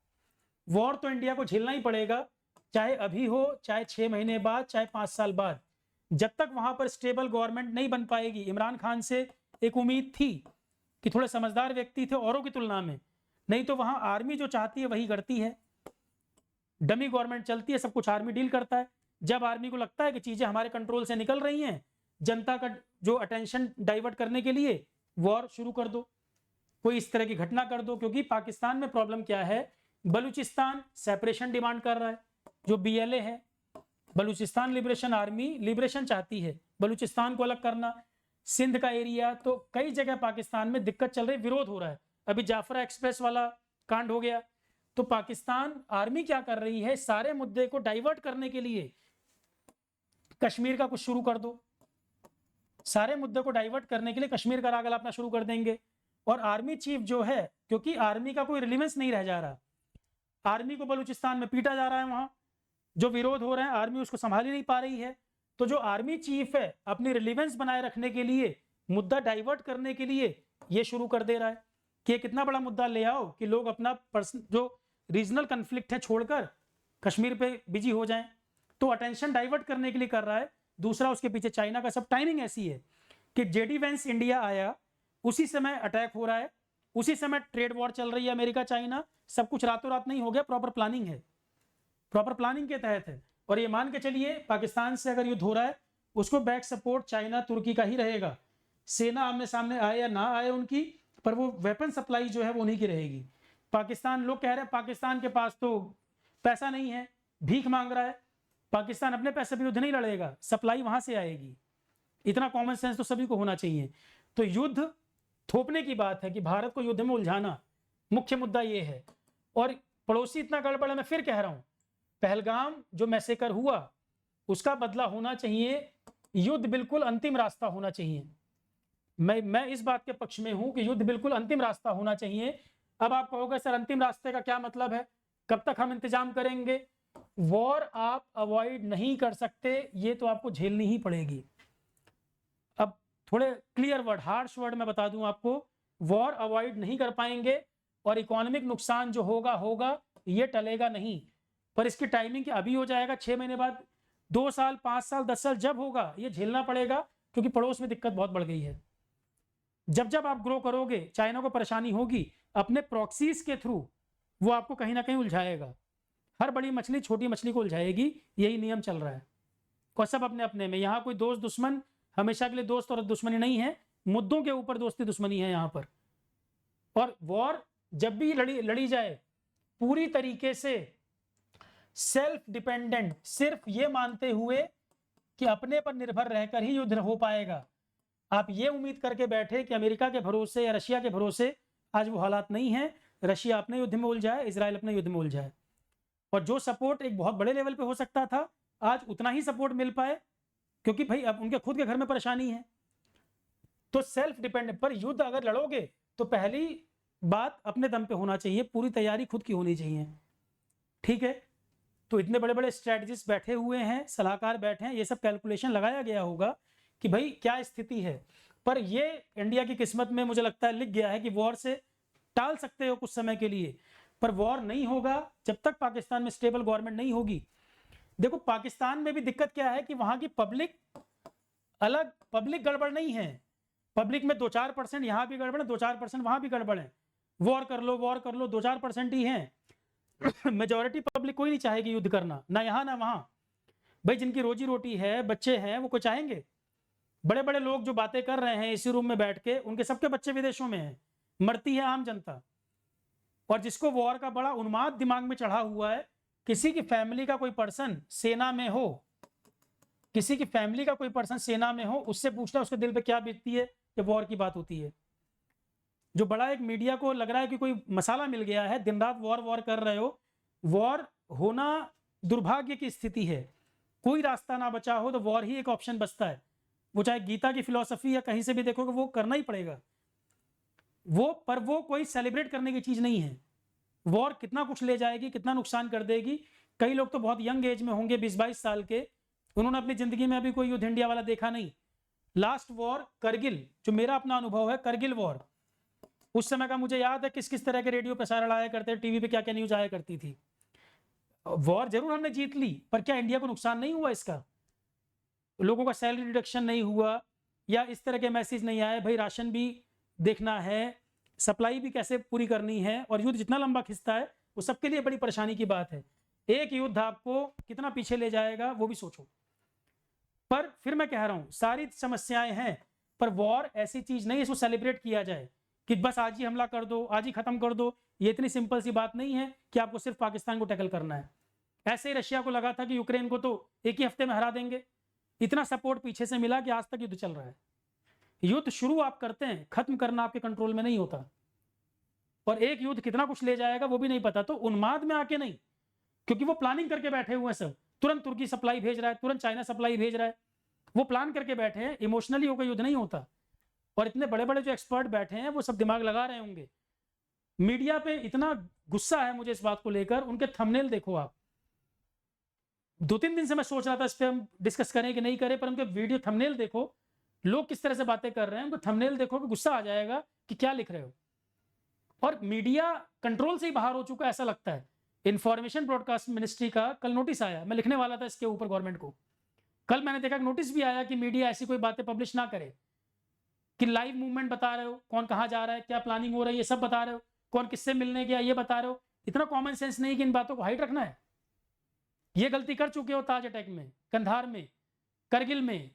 वॉर तो इंडिया को झेलना ही पड़ेगा, चाहे अभी हो, चाहे 6 महीने बाद, चाहे 5 साल बाद। जब तक वहां पर स्टेबल गवर्नमेंट नहीं बन पाएगी। इमरान खान से एक उम्मीद थी कि थोड़े समझदार व्यक्ति थे औरों की तुलना में, नहीं तो वहां आर्मी जो चाहती है वही करती है। डमी गवर्नमेंट चलती है, सब कुछ आर्मी डील करता है। जब आर्मी को लगता है कि चीजें हमारे कंट्रोल से निकल रही हैं, जनता का जो अटेंशन डाइवर्ट करने के लिए वॉर शुरू कर दो, कोई इस तरह की घटना कर दो। क्योंकि पाकिस्तान में प्रॉब्लम क्या है, बलूचिस्तान सेपरेशन डिमांड कर रहा है, जो BLA है, बलूचिस्तान लिबरेशन आर्मी लिबरेशन चाहती है, बलूचिस्तान को अलग करना, सिंध का एरिया। तो कई जगह पाकिस्तान में दिक्कत चल रही, विरोध हो रहा है। अभी जाफरा एक्सप्रेस वाला कांड हो गया। तो पाकिस्तान आर्मी क्या कर रही है, सारे मुद्दे को डाइवर्ट करने के लिए कश्मीर का कुछ शुरू कर दो, सारे मुद्दे को डाइवर्ट करने के लिए कश्मीर का राग अलापना शुरू कर देंगे। और आर्मी चीफ जो है, क्योंकि आर्मी का कोई रिलीवेंस नहीं रह जा रहा, आर्मी को बलूचिस्तान में पीटा जा रहा है, वहां जो विरोध हो रहे हैं आर्मी उसको संभाल ही नहीं पा रही है। तो जो आर्मी चीफ है अपनी रिलीवेंस बनाए रखने के लिए, मुद्दा डाइवर्ट करने के लिए ये शुरू कर दे रहा है कि कितना बड़ा मुद्दा ले आओ कि लोग अपना जो रीजनल कन्फ्लिक्ट है छोड़कर कश्मीर पे बिजी हो जाएं। तो अटेंशन डाइवर्ट करने के लिए कर रहा है। दूसरा, उसके पीछे चाइना का सब टाइमिंग ऐसी है कि JD वेंस इंडिया आया, उसी समय अटैक हो रहा है, उसी समय ट्रेड वॉर चल रही है अमेरिका चाइना। सब कुछ रातों रात नहीं हो गया, प्रॉपर प्लानिंग है, प्रॉपर प्लानिंग के तहत है। और ये मान के चलिए पाकिस्तान से अगर युद्ध हो रहा है, उसको बैक सपोर्ट चाइना तुर्की का ही रहेगा। सेना आमने सामने आए या ना आए उनकी, पर वो वेपन सप्लाई जो है वो उन्हीं की रहेगी। पाकिस्तान, लोग कह रहे हैं पाकिस्तान के पास तो पैसा नहीं है, भीख मांग रहा है। पाकिस्तान अपने पैसे पर युद्ध नहीं लड़ेगा, सप्लाई वहां से आएगी। इतना कॉमन सेंस तो सभी को होना चाहिए। तो युद्ध थोपने की बात है कि भारत को युद्ध में उलझाना, मुख्य मुद्दा ये है। और पड़ोसी इतना गड़बड़ है, मैं फिर कह रहा हूं, पहलगाम जो मैसेकर हुआ उसका बदला होना चाहिए। युद्ध बिल्कुल अंतिम रास्ता होना चाहिए। मैं इस बात के पक्ष में हूं कि युद्ध बिल्कुल अंतिम रास्ता होना चाहिए। अब आप कहोगे सर अंतिम रास्ते का क्या मतलब है, कब तक हम इंतजाम करेंगे? वॉर आप अवॉइड नहीं कर सकते, ये तो आपको झेलनी ही पड़ेगी। अब थोड़े क्लियर वर्ड, हार्श वर्ड में बता दूं आपको, वॉर अवॉइड नहीं कर पाएंगे और इकोनॉमिक नुकसान जो होगा ये टलेगा नहीं। पर इसकी टाइमिंग क्या अभी हो जाएगा, 6 महीने बाद, 2 साल, 5 साल, 10 साल, जब होगा ये झेलना पड़ेगा। क्योंकि पड़ोस में दिक्कत बहुत बढ़ गई है। जब जब आप ग्रो करोगे, चाइना को परेशानी होगी, अपने प्रॉक्सीज के थ्रू वो आपको कहीं ना कहीं उलझाएगा। हर बड़ी मछली छोटी मछली को उलझाएगी, यही नियम चल रहा है। और सब अपने अपने में, यहाँ कोई दोस्त दुश्मन हमेशा के लिए दोस्त और दुश्मनी नहीं है, मुद्दों के ऊपर दोस्ती दुश्मनी है यहाँ पर। और वॉर जब भी लड़ी जाए, पूरी तरीके से सेल्फ डिपेंडेंट, सिर्फ ये मानते हुए कि अपने पर निर्भर रहकर ही युद्ध हो पाएगा। आप ये उम्मीद करके बैठे कि अमेरिका के भरोसे या रशिया के भरोसे, आज वो हालात नहीं है। रशिया अपने युद्ध में उलझाए, इजराइल अपने युद्ध में उलझाए। और जो सपोर्ट एक बहुत बड़े लेवल पे हो सकता था, आज उतना ही सपोर्ट मिल पाए, क्योंकि भाई अब उनके खुद के घर में परेशानी है। तो सेल्फ डिपेंडेंट पर युद्ध अगर लड़ोगे तो पहली बात अपने दम पे होना चाहिए, पूरी तैयारी खुद की होनी चाहिए। ठीक है, तो इतने बड़े बड़े स्ट्रेटजिस्ट बैठे हुए हैं, सलाहकार बैठे हैं, ये सब कैलकुलेशन लगाया गया होगा कि भाई क्या स्थिति है। पर ये इंडिया की किस्मत में मुझे लगता है लिख गया है कि वॉर से टाल सकते हो कुछ समय के लिए, पर वॉर नहीं होगा जब तक पाकिस्तान में स्टेबल गवर्नमेंट नहीं होगी। देखो पाकिस्तान में भी दिक्कत क्या है कि वहां की पब्लिक अलग, पब्लिक गड़बड़ नहीं है। पब्लिक में 2-4% यहाँ भी गड़बड़ है, 2-4% वहां भी गड़बड़ है। वॉर कर लो 2-4% ही हैं। मेजॉरिटी पब्लिक कोई नहीं चाहेगी युद्ध करना, ना यहाँ ना वहां। भाई जिनकी रोजी रोटी है, बच्चे हैं, वो कोई चाहेंगे? बड़े बड़े लोग जो बातें कर रहे हैं इसी रूम में बैठ के, उनके सबके बच्चे विदेशों में हैं, मरती है आम जनता। और जिसको वॉर का बड़ा उन्माद दिमाग में चढ़ा हुआ है किसी की फैमिली का कोई पर्सन सेना में हो, किसी की फैमिली का कोई पर्सन सेना में हो, उससे पूछना उसके दिल पे क्या बीतती है जब वॉर की बात होती है। जो बड़ा एक मीडिया को लग रहा है कि कोई मसाला मिल गया है, दिन रात वॉर वॉर कर रहे हो, वॉर होना दुर्भाग्य की स्थिति है। कोई रास्ता ना बचा हो तो वॉर ही एक ऑप्शन बचता है। वो चाहे गीता की फिलॉसफी या कहीं से भी देखोगे, वो करना ही पड़ेगा वो, पर वो कोई सेलिब्रेट करने की चीज नहीं है। वॉर कितना कुछ ले जाएगी, कितना नुकसान कर देगी। कई लोग तो बहुत यंग एज में होंगे, 20-22 साल के, उन्होंने अपनी जिंदगी में अभी कोई युद्ध इंडिया वाला देखा नहीं। लास्ट वॉर करगिल, जो मेरा अपना अनुभव है, करगिल वॉर, उस समय का मुझे याद है किस किस तरह के रेडियो प्रसारण आया करते, टीवी पे क्या क्या न्यूज आया करती थी। वॉर जरूर हमने जीत ली, पर क्या इंडिया को नुकसान नहीं हुआ इसका? लोगों का सैलरी डिडक्शन नहीं हुआ, या इस तरह के मैसेज नहीं आए, भाई राशन भी देखना है, सप्लाई भी कैसे पूरी करनी है, और युद्ध जितना लंबा खिंचता है वो सबके लिए बड़ी परेशानी की बात है। एक युद्ध आपको कितना पीछे ले जाएगा वो भी सोचो। पर फिर मैं कह रहा हूं, सारी समस्याएं हैं, पर वॉर ऐसी चीज नहीं है इसको सेलिब्रेट किया जाए कि बस आज ही हमला कर दो, आज ही खत्म कर दो। ये इतनी सिंपल सी बात नहीं है कि आपको सिर्फ पाकिस्तान को टैकल करना है। ऐसे ही रशिया को लगा था कि यूक्रेन को तो एक ही हफ्ते में हरा देंगे, इतना सपोर्ट पीछे से मिला कि आज तक युद्ध चल रहा है। युद्ध शुरू आप करते हैं, खत्म करना आपके कंट्रोल में नहीं होता। और एक युद्ध कितना कुछ ले जाएगा वो भी नहीं पता। तो उन्माद में आके नहीं, क्योंकि वो प्लानिंग करके बैठे हुए हैं सब। तुरंत तुर्की सप्लाई भेज रहा है, तुरंत चाइना सप्लाई भेज रहा है, वो प्लान करके बैठे हैं। इमोशनली होकर युद्ध नहीं होता। और इतने बड़े बड़े जो एक्सपर्ट बैठे हैं वो सब दिमाग लगा रहे होंगे। मीडिया पे इतना गुस्सा है मुझे इस बात को लेकर, उनके थंबनेल देखो आप। 2-3 दिन से मैं सोच रहा था इस पर हम डिस्कस करें कि नहीं करें, पर उनके वीडियो थंबनेल देखो, लोग किस तरह से बातें कर रहे हैं, उनको थंबनेल देखो कि गुस्सा आ जाएगा कि क्या लिख रहे हो। और मीडिया कंट्रोल से ही बाहर हो चुका ऐसा लगता है। इंफॉर्मेशन ब्रॉडकास्ट मिनिस्ट्री का कल नोटिस आया, मैं लिखने वाला था इसके ऊपर गवर्नमेंट को। कल मैंने देखा नोटिस भी आया कि मीडिया ऐसी कोई बातें पब्लिश ना करे, कि लाइव मूवमेंट बता रहे हो, कौन कहाँ जा रहा है, क्या प्लानिंग हो रही है, ये सब बता रहे हो, कौन किससे मिलने गया ये बता रहे हो। इतना कॉमन सेंस नहीं कि इन बातों को हाइड रखना है। ये गलती कर चुके हो ताज अटैक में, कंधार में, करगिल में,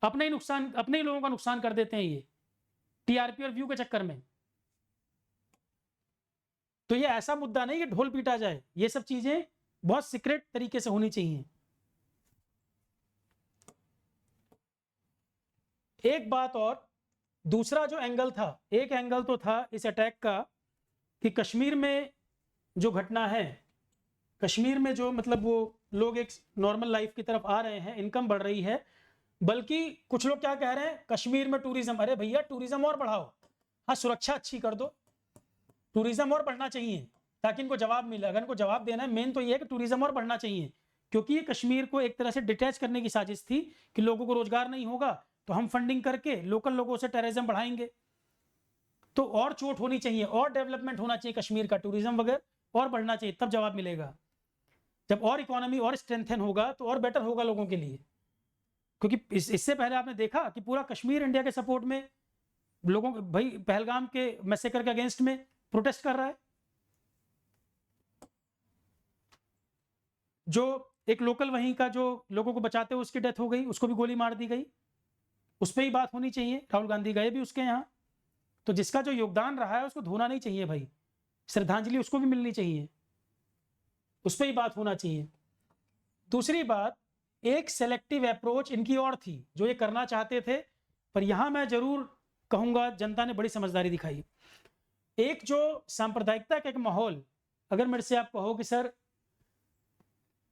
अपने ही नुकसान, अपने ही लोगों का नुकसान कर देते हैं ये टीआरपी और व्यू के चक्कर में। तो ये ऐसा मुद्दा नहीं कि ढोल पीटा जाए, ये सब चीजें बहुत सीक्रेट तरीके से होनी चाहिए। एक बात और, दूसरा जो एंगल था, एक एंगल तो था इस अटैक का कि कश्मीर में जो घटना है, कश्मीर में जो मतलब वो लोग एक नॉर्मल लाइफ की तरफ आ रहे हैं, इनकम बढ़ रही है। बल्कि कुछ लोग क्या कह रहे हैं, कश्मीर में टूरिज्म, अरे भैया टूरिज्म और बढ़ाओ, हाँ सुरक्षा अच्छी कर दो, टूरिज्म और बढ़ना चाहिए ताकि इनको जवाब मिले। अगर इनको जवाब देना है, मेन तो ये है कि टूरिज्म और बढ़ना चाहिए, क्योंकि ये कश्मीर को एक तरह से डिटैच करने की साजिश थी कि लोगों को रोजगार नहीं होगा तो हम फंडिंग करके लोकल लोगों से टेररिज्म बढ़ाएंगे। तो और चोट होनी चाहिए, और डेवलपमेंट होना चाहिए कश्मीर का, टूरिज्म वगैरह और बढ़ना चाहिए, तब जवाब मिलेगा। जब और इकोनॉमी और स्ट्रेंथन होगा तो और बेटर होगा लोगों के लिए। क्योंकि इससे पहले आपने देखा कि पूरा कश्मीर इंडिया के सपोर्ट में लोगों, भाई पहलगाम के मैसेकर के अगेंस्ट में प्रोटेस्ट कर रहा है। जो एक लोकल वहीं का जो लोगों को बचाते हुए उसकी डेथ हो गई, उसको भी गोली मार दी गई, उस पर ही बात होनी चाहिए। राहुल गांधी गए भी उसके यहाँ, तो जिसका जो योगदान रहा है उसको धोना नहीं चाहिए भाई, श्रद्धांजलि उसको भी मिलनी चाहिए, उस पर ही बात होना चाहिए। दूसरी बात, एक सेलेक्टिव अप्रोच इनकी और थी जो ये करना चाहते थे, पर यहां मैं जरूर कहूंगा जनता ने बड़ी समझदारी दिखाई। एक जो सांप्रदायिकता का एक माहौल, अगर मेरे से आप कहो कि सर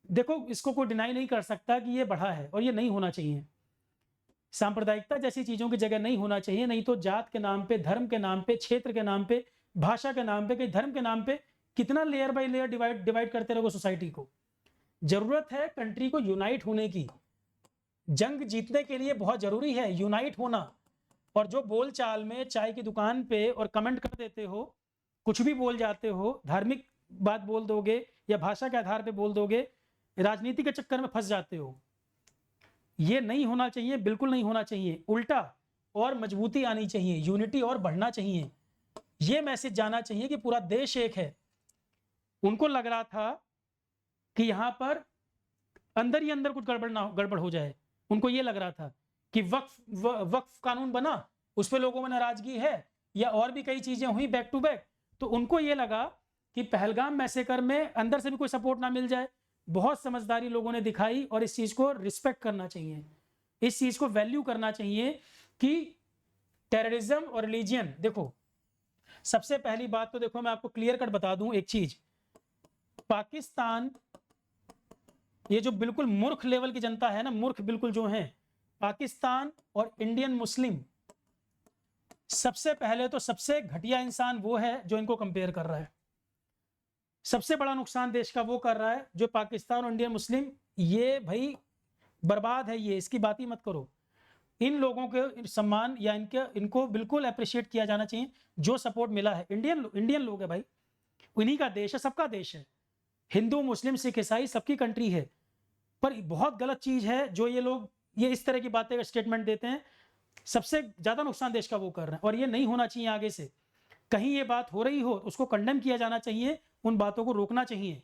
देखो इसको कोई डिनाई नहीं कर सकता कि ये बढ़ा है और ये नहीं होना चाहिए। सांप्रदायिकता जैसी चीजों की जगह नहीं होना चाहिए, नहीं तो जात के नाम पे, धर्म के नाम पे, क्षेत्र के नाम पे, भाषा के नाम पे, कहीं धर्म के नाम पे कितना लेयर बाय लेयर डिवाइड करते रहोगे सोसाइटी को। जरूरत है कंट्री को यूनाइट होने की। जंग जीतने के लिए बहुत जरूरी है यूनाइट होना। और जो बोलचाल में चाय की दुकान पे और कमेंट कर देते हो, कुछ भी बोल जाते हो, धार्मिक बात बोल दोगे या भाषा के आधार पे बोल दोगे, राजनीति के चक्कर में फंस जाते हो। ये नहीं होना चाहिए, बिल्कुल नहीं होना चाहिए। उल्टा और मजबूती आनी चाहिए, यूनिटी और बढ़ना चाहिए। ये मैसेज जाना चाहिए कि पूरा देश एक है। उनको लग रहा था कि यहां पर अंदर ही अंदर कुछ गड़बड़ हो जाए। उनको ये लग रहा था कि वक्फ कानून बना, उस पर लोगों में नाराजगी है, या और भी कई चीजें हुई बैक टू बैक, तो उनको ये लगा कि पहलगाम मैसेकर में अंदर से भी कोई सपोर्ट ना मिल जाए। बहुत समझदारी लोगों ने दिखाई और इस चीज को रिस्पेक्ट करना चाहिए, इस चीज को वैल्यू करना चाहिए कि टेररिज्म और रिलीजियन, देखो सबसे पहली बात तो देखो मैं आपको क्लियर कट बता दूं एक चीज, पाकिस्तान, ये जो बिल्कुल मूर्ख लेवल की जनता है ना, मूर्ख बिल्कुल जो है, पाकिस्तान और इंडियन मुस्लिम, सबसे पहले तो सबसे घटिया इंसान वो है जो इनको कंपेयर कर रहा है। सबसे बड़ा नुकसान देश का वो कर रहा है जो पाकिस्तान और इंडियन मुस्लिम, ये भाई बर्बाद है, ये इसकी बात ही मत करो। इन लोगों के सम्मान या इनको बिल्कुल अप्रिशिएट किया जाना चाहिए जो सपोर्ट मिला है। इंडियन लोग है भाई, उन्हीं का देश है, सबका देश है, हिंदू मुस्लिम सिख ईसाई सबकी कंट्री है। पर बहुत गलत चीज है जो ये लोग ये इस तरह की बातें का स्टेटमेंट देते हैं, सबसे ज्यादा नुकसान देश का वो कर रहे हैं और ये नहीं होना चाहिए। आगे से कहीं ये बात हो रही हो उसको कंडेम किया जाना चाहिए, उन बातों को रोकना चाहिए।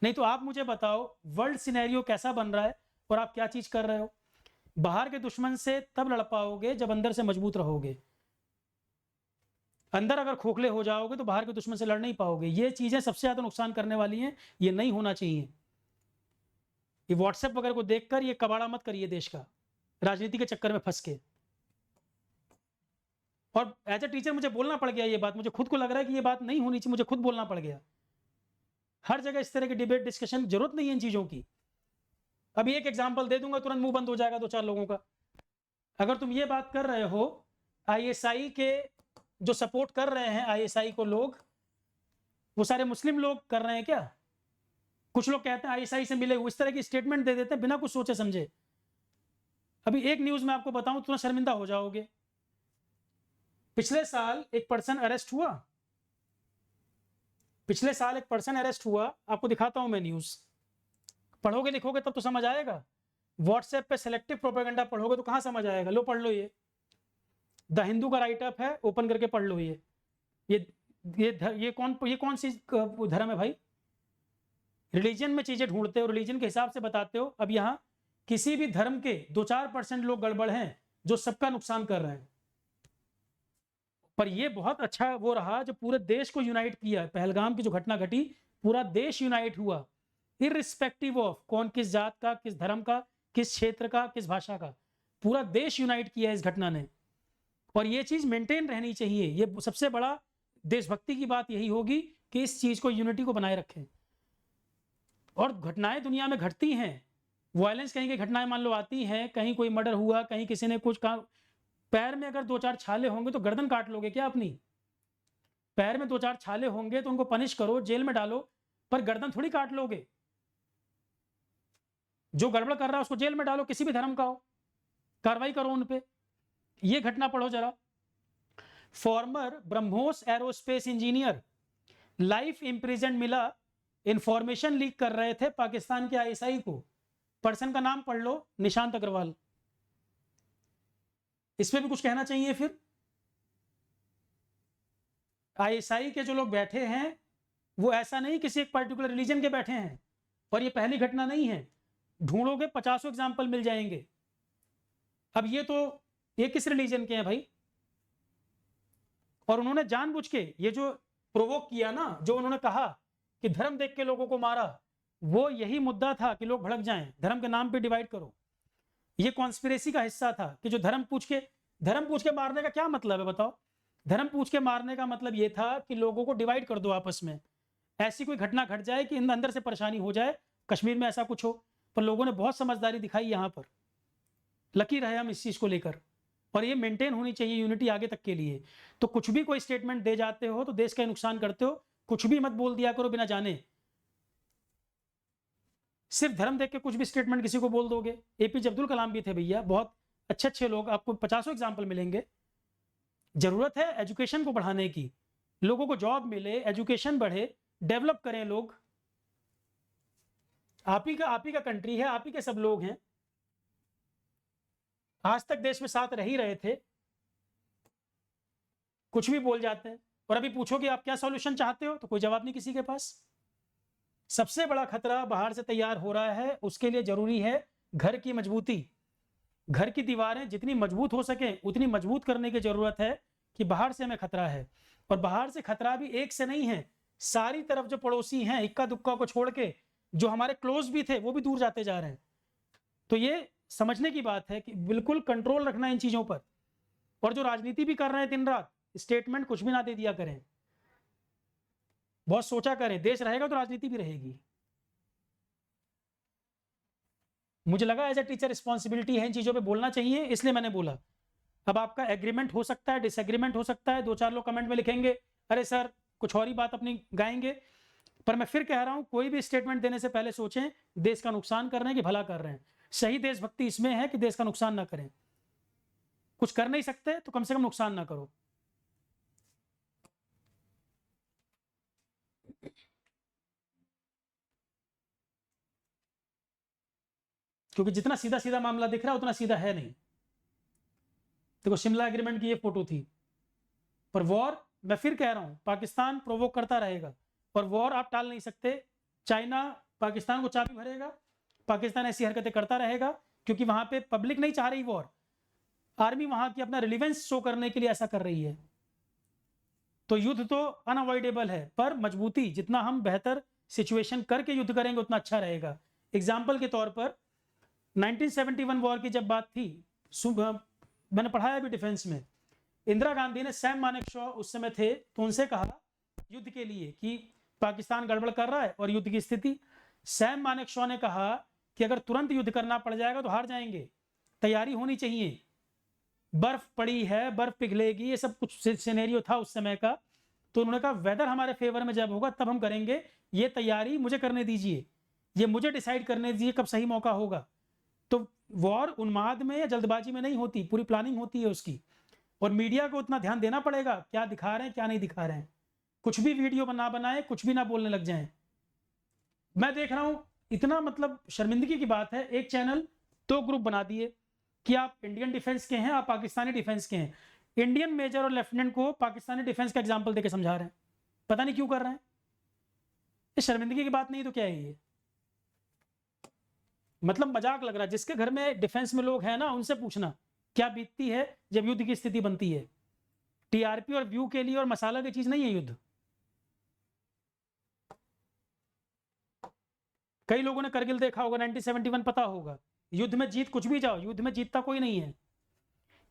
नहीं तो आप मुझे बताओ वर्ल्ड सिनेरियो कैसा बन रहा है और आप क्या चीज कर रहे हो। बाहर के दुश्मन से तब लड़ पाओगे जब अंदर से मजबूत रहोगे, अंदर अगर खोखले हो जाओगे तो बाहर के दुश्मन से लड़ नहीं पाओगे। ये चीजें सबसे ज्यादा नुकसान करने वाली हैं, ये नहीं होना चाहिए। ये व्हाट्सएप वगैरह को देखकर ये कबाड़ा मत करिए देश का, राजनीति के चक्कर में फंस के। और एज ए टीचर मुझे बोलना पड़ गया ये बात, मुझे खुद को लग रहा है कि ये बात नहीं होनी चाहिए, मुझे खुद बोलना पड़ गया। हर जगह इस तरह की डिबेट डिस्कशन, जरूरत नहीं है इन चीजों की। अभी एक एग्जांपल दे दूंगा, तुरंत मुंह बंद हो जाएगा दो चार लोगों का। अगर तुम ये बात कर रहे हो आईएसआई के जो सपोर्ट कर रहे हैं आईएसआई को लोग, वो सारे मुस्लिम लोग कर रहे हैं क्या? कुछ लोग कहते हैं आईएसआई से मिले हुए, इस तरह की स्टेटमेंट दे देते हैं बिना कुछ सोचे समझे। अभी एक न्यूज में आपको बताऊं तुरंत शर्मिंदा हो जाओगे। पिछले साल एक पर्सन अरेस्ट हुआ, पिछले साल एक पर्सन अरेस्ट हुआ, आपको दिखाता हूं मैं न्यूज, पढ़ोगे लिखोगे तब तो समझ आएगा। व्हाट्सएप पे सिलेक्टिव प्रोपेगेंडा पढ़ोगे तो कहां समझ आएगा। लो पढ़ लो, द हिंदू का राइट अप है, ओपन करके पढ़ लो। ये कौन सी धर्म है भाई? रिलीजन में चीजें ढूंढते हो, रिलीजन के हिसाब से बताते हो। अब यहां किसी भी धर्म के 2-4% लोग गड़बड़ हैं जो सबका नुकसान कर रहे हैं। पर ये बहुत अच्छा वो रहा जो पूरे देश को यूनाइट किया। पहलगाम की जो घटना घटी, पूरा देश यूनाइट हुआ, इररिस्पेक्टिव ऑफ कौन किस जात का, किस धर्म का, किस क्षेत्र का, किस भाषा का, पूरा देश यूनाइट किया इस घटना ने। और ये चीज मेंटेन रहनी चाहिए। ये सबसे बड़ा देशभक्ति की बात यही होगी कि इस चीज को, यूनिटी को बनाए रखें। और घटनाएं दुनिया में घटती हैं, वायलेंस कहीं की घटनाएं मान लो आती हैं, कहीं कोई मर्डर हुआ, कहीं किसी ने कुछ कहा, पैर में अगर 2-4 छाले होंगे तो गर्दन काट लोगे क्या अपनी? पैर में 2-4 छाले होंगे तो उनको पनिश करो, जेल में डालो, पर गर्दन थोड़ी काट लोगे। जो गड़बड़ कर रहा है उसको जेल में डालो, किसी भी धर्म का हो, कार्रवाई करो उन पे। ये घटना पढ़ो जरा। Farmer BrahMos aerospace engineer life imprison मिला, इंफॉर्मेशन लीक कर रहे थे पाकिस्तान के आईएसआई को। पर्सन का नाम पढ़ लो, निशांत अग्रवाल। इस पे भी कुछ कहना चाहिए। फिर आईएसआई के जो लोग बैठे हैं वो ऐसा नहीं किसी एक पर्टिकुलर रिलीजन के बैठे हैं, और ये पहली घटना नहीं है, ढूंढोगे 50 एग्जाम्पल मिल जाएंगे। अब ये किस रिलीजन के हैं भाई? और उन्होंने जानबूझ के ये जो प्रोवोक किया ना, जो उन्होंने कहा कि धर्म देख के लोगों को मारा, वो यही मुद्दा था कि लोग भड़क जाएं, धर्म के नाम पे डिवाइड करो। ये कॉन्स्पिरेसी का हिस्सा था कि जो धर्म पूछ के मारने का क्या मतलब है बताओ? धर्म पूछ के मारने का मतलब ये था कि लोगों को डिवाइड कर दो आपस में, ऐसी कोई घटना घट जाए कि अंदर से परेशानी हो जाए, कश्मीर में ऐसा कुछ हो। पर लोगों ने बहुत समझदारी दिखाई यहां पर, लकी रहे हम इस चीज को लेकर। और ये मेंटेन होनी चाहिए यूनिटी आगे तक के लिए। तो कुछ भी कोई स्टेटमेंट दे जाते हो तो देश का नुकसान करते हो, कुछ भी मत बोल दिया करो बिना जाने। सिर्फ धर्म देख के कुछ भी स्टेटमेंट किसी को बोल दोगे। एपीजे अब्दुल कलाम भी थे भैया, बहुत अच्छे लोग, आपको 50 एग्जाम्पल मिलेंगे। जरूरत है एजुकेशन को बढ़ाने की, लोगों को जॉब मिले, एजुकेशन बढ़े, डेवलप करें लोग। आप ही का कंट्री है, आप ही के सब लोग हैं, आज तक देश में साथ रह ही रहे थे, कुछ भी बोल जाते हैं। और अभी पूछोगे आप क्या सॉल्यूशन चाहते हो तो कोई जवाब नहीं किसी के पास। सबसे बड़ा खतरा बाहर से तैयार हो रहा है, उसके लिए जरूरी है घर की मजबूती। घर की दीवारें जितनी मजबूत हो सके उतनी मजबूत करने की जरूरत है कि बाहर से हमें खतरा है। और बाहर से खतरा भी एक से नहीं है, सारी तरफ जो पड़ोसी हैं इक्का दुक्का को छोड़ के, जो हमारे क्लोज भी थे वो भी दूर जाते जा रहे हैं। तो ये समझने की बात है कि बिल्कुल कंट्रोल रखना इन चीजों पर। और जो राजनीति भी कर रहे हैं दिन रात, स्टेटमेंट कुछ भी ना दे दिया करें, बहुत सोचा करें। देश रहेगा तो राजनीति भी रहेगी। मुझे लगा एज ए टीचर रिस्पॉन्सिबिलिटी है इन चीजों पे बोलना चाहिए, इसलिए मैंने बोला। अब आपका एग्रीमेंट हो सकता है, डिसएग्रीमेंट हो सकता है, 2-4 लोग कमेंट में लिखेंगे अरे सर कुछ और ही बात अपनी गाएंगे, पर मैं फिर कह रहा हूं कोई भी स्टेटमेंट देने से पहले सोचें देश का नुकसान कर रहे हैं कि भला कर रहे हैं। सही देशभक्ति इसमें है कि देश का नुकसान ना करें। कुछ कर नहीं सकते तो कम से कम नुकसान ना करो। क्योंकि जितना सीधा सीधा मामला दिख रहा है उतना सीधा है नहीं। देखो शिमला एग्रीमेंट की ये फोटो थी। पर वॉर, मैं फिर कह रहा हूं, पाकिस्तान प्रोवोक करता रहेगा और वॉर आप टाल नहीं सकते। चाइना पाकिस्तान को चाबी भरेगा, पाकिस्तान ऐसी हरकतें करता रहेगा क्योंकि वहां पे पब्लिक नहीं चाह रही वॉर, आर्मी वहां की अपना रिलीवेंस शो करने के लिए ऐसा कर रही है। तो युद्ध तो अनअवॉइडेबल है, पर मजबूती जितना हम बेहतर सिचुएशन करके युद्ध करेंगे उतना अच्छा रहेगा। एग्जाम्पल के तौर पर 1971 वॉर की जब बात थी, मैंने पढ़ाया भी डिफेंस में, इंदिरा गांधी ने सैम मानेकशॉ उस समय थे तो उनसे कहा युद्ध के लिए कि पाकिस्तान गड़बड़ कर रहा है और युद्ध की स्थिति। सैम मानेकशॉ ने कहा कि अगर तुरंत युद्ध करना पड़ जाएगा तो हार जाएंगे, तैयारी होनी चाहिए, बर्फ पड़ी है, बर्फ पिघलेगी, ये सब कुछ सिनेरियो था उस समय का। तो उन्होंने कहा वेदर हमारे फेवर में जब होगा तब हम करेंगे, ये तैयारी मुझे करने दीजिए, ये मुझे डिसाइड करने दीजिए कब सही मौका होगा। तो वॉर उन्माद में या जल्दबाजी में नहीं होती, पूरी प्लानिंग होती है उसकी। और मीडिया को उतना ध्यान देना पड़ेगा क्या दिखा रहे हैं क्या नहीं दिखा रहे हैं। कुछ भी वीडियो ना बनाए, कुछ भी ना बोलने लग जाएं। मैं देख रहा हूं इतना मतलब शर्मिंदगी की बात है, एक चैनल 2 ग्रुप बना दिए कि आप इंडियन डिफेंस के हैं, आप पाकिस्तानी डिफेंस के हैं। इंडियन मेजर और लेफ्टिनेंट को पाकिस्तानी डिफेंस का एग्जाम्पल देकर समझा रहे हैं, पता नहीं क्यों कर रहे हैं। ये शर्मिंदगी की बात नहीं तो क्या है ये? मतलब मजाक लग रहा है। जिसके घर में डिफेंस में लोग हैं ना, उनसे पूछना क्या बीतती है जब युद्ध की स्थिति बनती है। टीआरपी और व्यू के लिए और मसाला की चीज नहीं है युद्ध। कई लोगों ने करगिल देखा होगा, 1971 पता होगा। युद्ध में जीत कुछ भी जाओ, युद्ध में जीतता कोई नहीं है।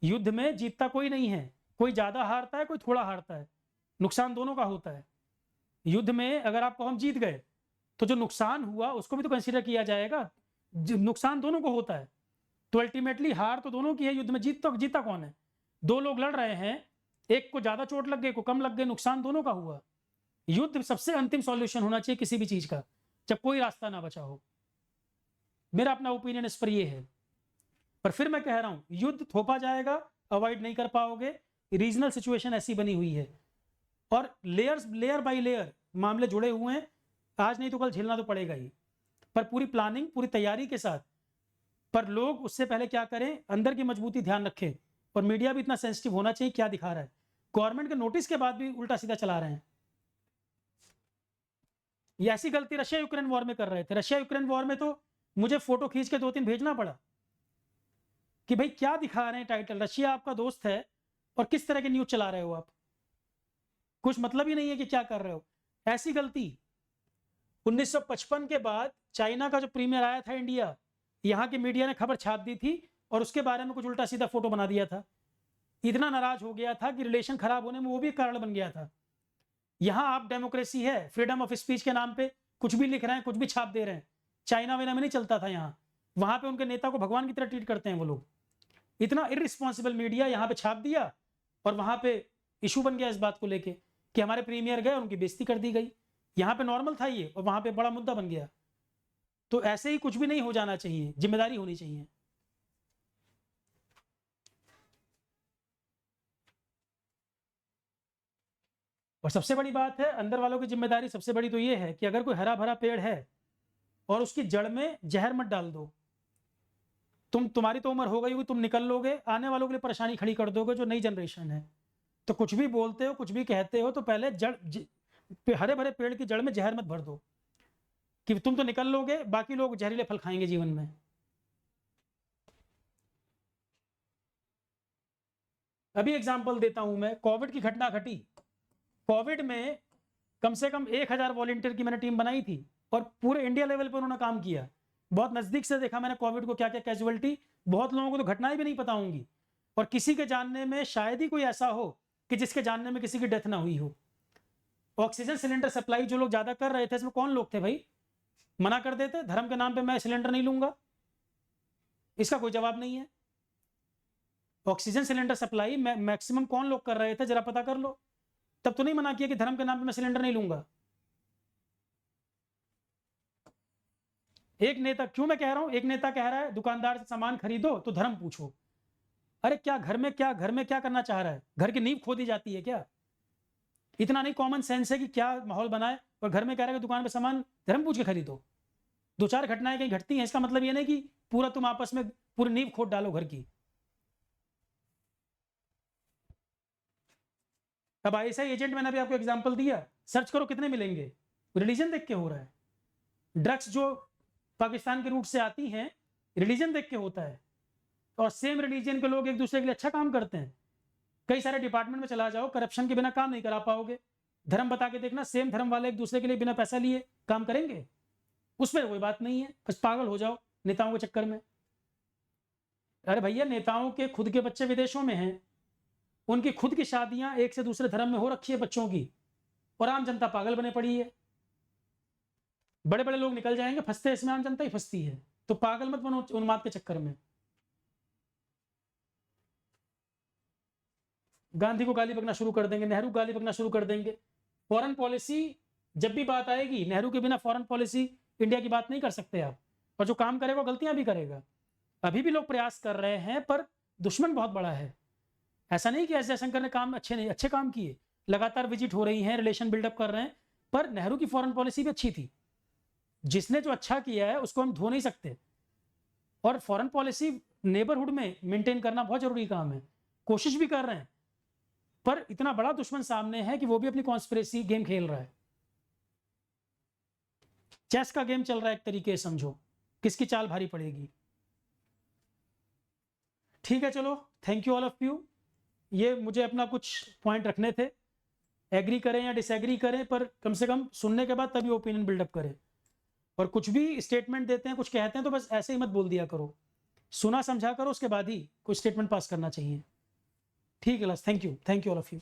युद्ध में जीतता कोई नहीं है, कोई ज्यादा हारता है कोई थोड़ा हारता है, नुकसान दोनों का होता है। युद्ध में अगर आपको हम जीत गए तो जो नुकसान हुआ उसको भी तो कंसीडर किया जाएगा, नुकसान दोनों को होता है। तो अल्टीमेटली हार तो दोनों की है, युद्ध में जीता कौन है? 2 लोग लड़ रहे हैं, एक को ज्यादा चोट लग गई, को कम लग गई, नुकसान दोनों का हुआ। युद्ध सबसे अंतिम सॉल्यूशन होना चाहिए किसी भी चीज का, जब कोई रास्ता ना बचा हो। मेरा अपना ओपिनियन इस पर यह है। पर फिर मैं कह रहा हूं युद्ध थोपा जाएगा, अवॉइड नहीं कर पाओगे। रीजनल सिचुएशन ऐसी बनी हुई है और लेयर बाय लेयर मामले जुड़े हुए हैं। आज नहीं तो कल झेलना तो पड़ेगा ही, पर पूरी प्लानिंग पूरी तैयारी के साथ। पर लोग उससे पहले क्या करें, अंदर की मजबूती ध्यान रखें। और मीडिया भी इतना सेंसिटिव होना चाहिए क्या दिखा रहा है। गवर्नमेंट के नोटिस के बाद भी उल्टा सीधा चला रहे हैं। ये ऐसी गलती रशिया यूक्रेन वॉर में कर रहे थे। रशिया यूक्रेन वॉर में तो मुझे फोटो खींच के 2-3 भेजना पड़ा कि भाई क्या दिखा रहे हैं टाइटल, रशिया आपका दोस्त है और किस तरह के न्यूज चला रहे हो आप, कुछ मतलब ही नहीं है कि क्या कर रहे हो। ऐसी गलती 1955 के बाद चाइना का जो प्रीमियर आया था इंडिया, यहां के मीडिया ने खबर छाप दी थी और उसके बारे में कुछ उल्टा सीधा फोटो बना दिया था। इतना नाराज हो गया था कि रिलेशन खराब होने में वो भी कारण बन गया था। यहां आप डेमोक्रेसी है, फ्रीडम ऑफ स्पीच के नाम पे कुछ भी लिख रहे हैं, कुछ भी छाप दे रहे हैं। चाइना वाइना में नहीं चलता था यहाँ, वहां पे उनके नेता को भगवान की तरह ट्रीट करते हैं वो लोग। इतना इररिस्पॉन्सिबल मीडिया यहाँ पे छाप दिया और वहां पे इशू बन गया इस बात को लेके कि हमारे प्रीमियर गए, उनकी बेइज्जती कर दी गई। यहाँ पे नॉर्मल था ये और वहां पे बड़ा मुद्दा बन गया। तो ऐसे ही कुछ भी नहीं हो जाना चाहिए, जिम्मेदारी होनी चाहिए। और सबसे बड़ी बात है अंदर वालों की जिम्मेदारी सबसे बड़ी तो ये है कि अगर कोई हरा भरा पेड़ है और उसकी जड़ में जहर मत डाल दो। तुम्हारी तो उम्र हो गई होगी, तुम निकल लोगे, आने वालों के लिए परेशानी खड़ी कर दोगे जो नई जनरेशन है। तो कुछ भी बोलते हो, कुछ भी कहते हो, तो पहले हरे भरे पेड़ की जड़ में जहर मत भर दो कि तुम तो निकल लोगे, बाकी लोग जहरीले फल खाएंगे जीवन में। अभी एग्जाम्पल देता हूं मैं, कोविड की घटना घटी। कोविड में कम से कम 1000 वॉलंटियर की मैंने टीम बनाई थी और पूरे इंडिया लेवल पर उन्होंने काम किया। बहुत नज़दीक से देखा मैंने कोविड को, क्या क्या कैजुअलिटी, बहुत लोगों को तो घटनाएं भी नहीं पता होंगी, और किसी के जानने में शायद ही कोई ऐसा हो कि जिसके जानने में किसी की डेथ ना हुई हो। ऑक्सीजन सिलेंडर सप्लाई जो लोग ज़्यादा कर रहे थे, इसमें कौन लोग थे भाई? मना कर देते धर्म के नाम पे मैं सिलेंडर नहीं लूंगा, इसका कोई जवाब नहीं है। ऑक्सीजन सिलेंडर सप्लाई मैक्सिमम कौन लोग कर रहे थे, जरा पता कर लो। तब तो नहीं मना किया कि धर्म के नाम पे मैं सिलेंडर नहीं लूंगा। एक नेता, क्यों मैं कह रहा हूं, एक नेता कह रहा है दुकानदार से सामान खरीदो तो धर्म पूछो। अरे क्या घर में क्या करना चाह रहा है? घर की नींव खोदी जाती है क्या? इतना नहीं कॉमन सेंस है कि क्या माहौल बनाए, और घर में कह रहा है कि दुकान पे सामान धर्म पूछ के खरीदो। 2-4 घटनाएं कहीं घटती हैं, इसका मतलब ये नहीं कि पूरा तुम आपस में पूरी नींव खोद डालो घर की। अब ऐसा एजेंट मैंने अभी आपको एग्जांपल दिया, सर्च करो कितने मिलेंगे। रिलीजन देख के हो रहा है। ड्रग्स जो पाकिस्तान के रूट से आती हैं, रिलीजन देख के होता है, और सेम रिलीजन के लोग एक दूसरे के लिए अच्छा काम करते हैं। कई सारे डिपार्टमेंट में चला जाओ, करप्शन के बिना काम नहीं करा पाओगे। धर्म बता के देखना, सेम धर्म वाले एक दूसरे के लिए बिना पैसा लिए काम करेंगे, उसमें कोई बात नहीं है। बस पागल हो जाओ नेताओं के चक्कर में। अरे भैया, नेताओं के खुद के बच्चे विदेशों में हैं, उनकी खुद की शादियां एक से दूसरे धर्म में हो रखी है बच्चों की, और आम जनता पागल बने पड़ी है। बड़े बड़े लोग निकल जाएंगे, फंसते इसमें आम जनता ही फंसती है। तो पागल मत बनो उन्माद के चक्कर में। गांधी को गाली बकना शुरू कर देंगे, नेहरू गाली बकना शुरू कर देंगे। फॉरेन पॉलिसी जब भी बात आएगी, नेहरू के बिना फॉरेन पॉलिसी इंडिया की बात नहीं कर सकते आप। और जो काम करेगा गलतियां भी करेगा। अभी भी लोग प्रयास कर रहे हैं, पर दुश्मन बहुत बड़ा है। ऐसा नहीं कि एस जयशंकर ने काम अच्छे काम किए, लगातार विजिट हो रही हैं, रिलेशन बिल्डअप कर रहे हैं, पर नेहरू की फॉरेन पॉलिसी भी अच्छी थी। जिसने जो अच्छा किया है उसको हम धो नहीं सकते। और फॉरेन पॉलिसी नेबरहुड में मेंटेन करना बहुत जरूरी काम है। कोशिश भी कर रहे हैं, पर इतना बड़ा दुश्मन सामने है कि वो भी अपनी कॉन्स्पिरेसी गेम खेल रहा है। चेस का गेम चल रहा है एक तरीके से, समझो किसकी चाल भारी पड़ेगी। ठीक है, चलो, thank you all of you. ये मुझे अपना कुछ पॉइंट रखने थे, एग्री करें या डिसएग्री करें, पर कम से कम सुनने के बाद तभी ओपिनियन बिल्डअप करें। और कुछ भी स्टेटमेंट देते हैं, कुछ कहते हैं, तो बस ऐसे ही मत बोल दिया करो, सुना समझा करो, उसके बाद ही कुछ स्टेटमेंट पास करना चाहिए। ठीक है, thank you all of you.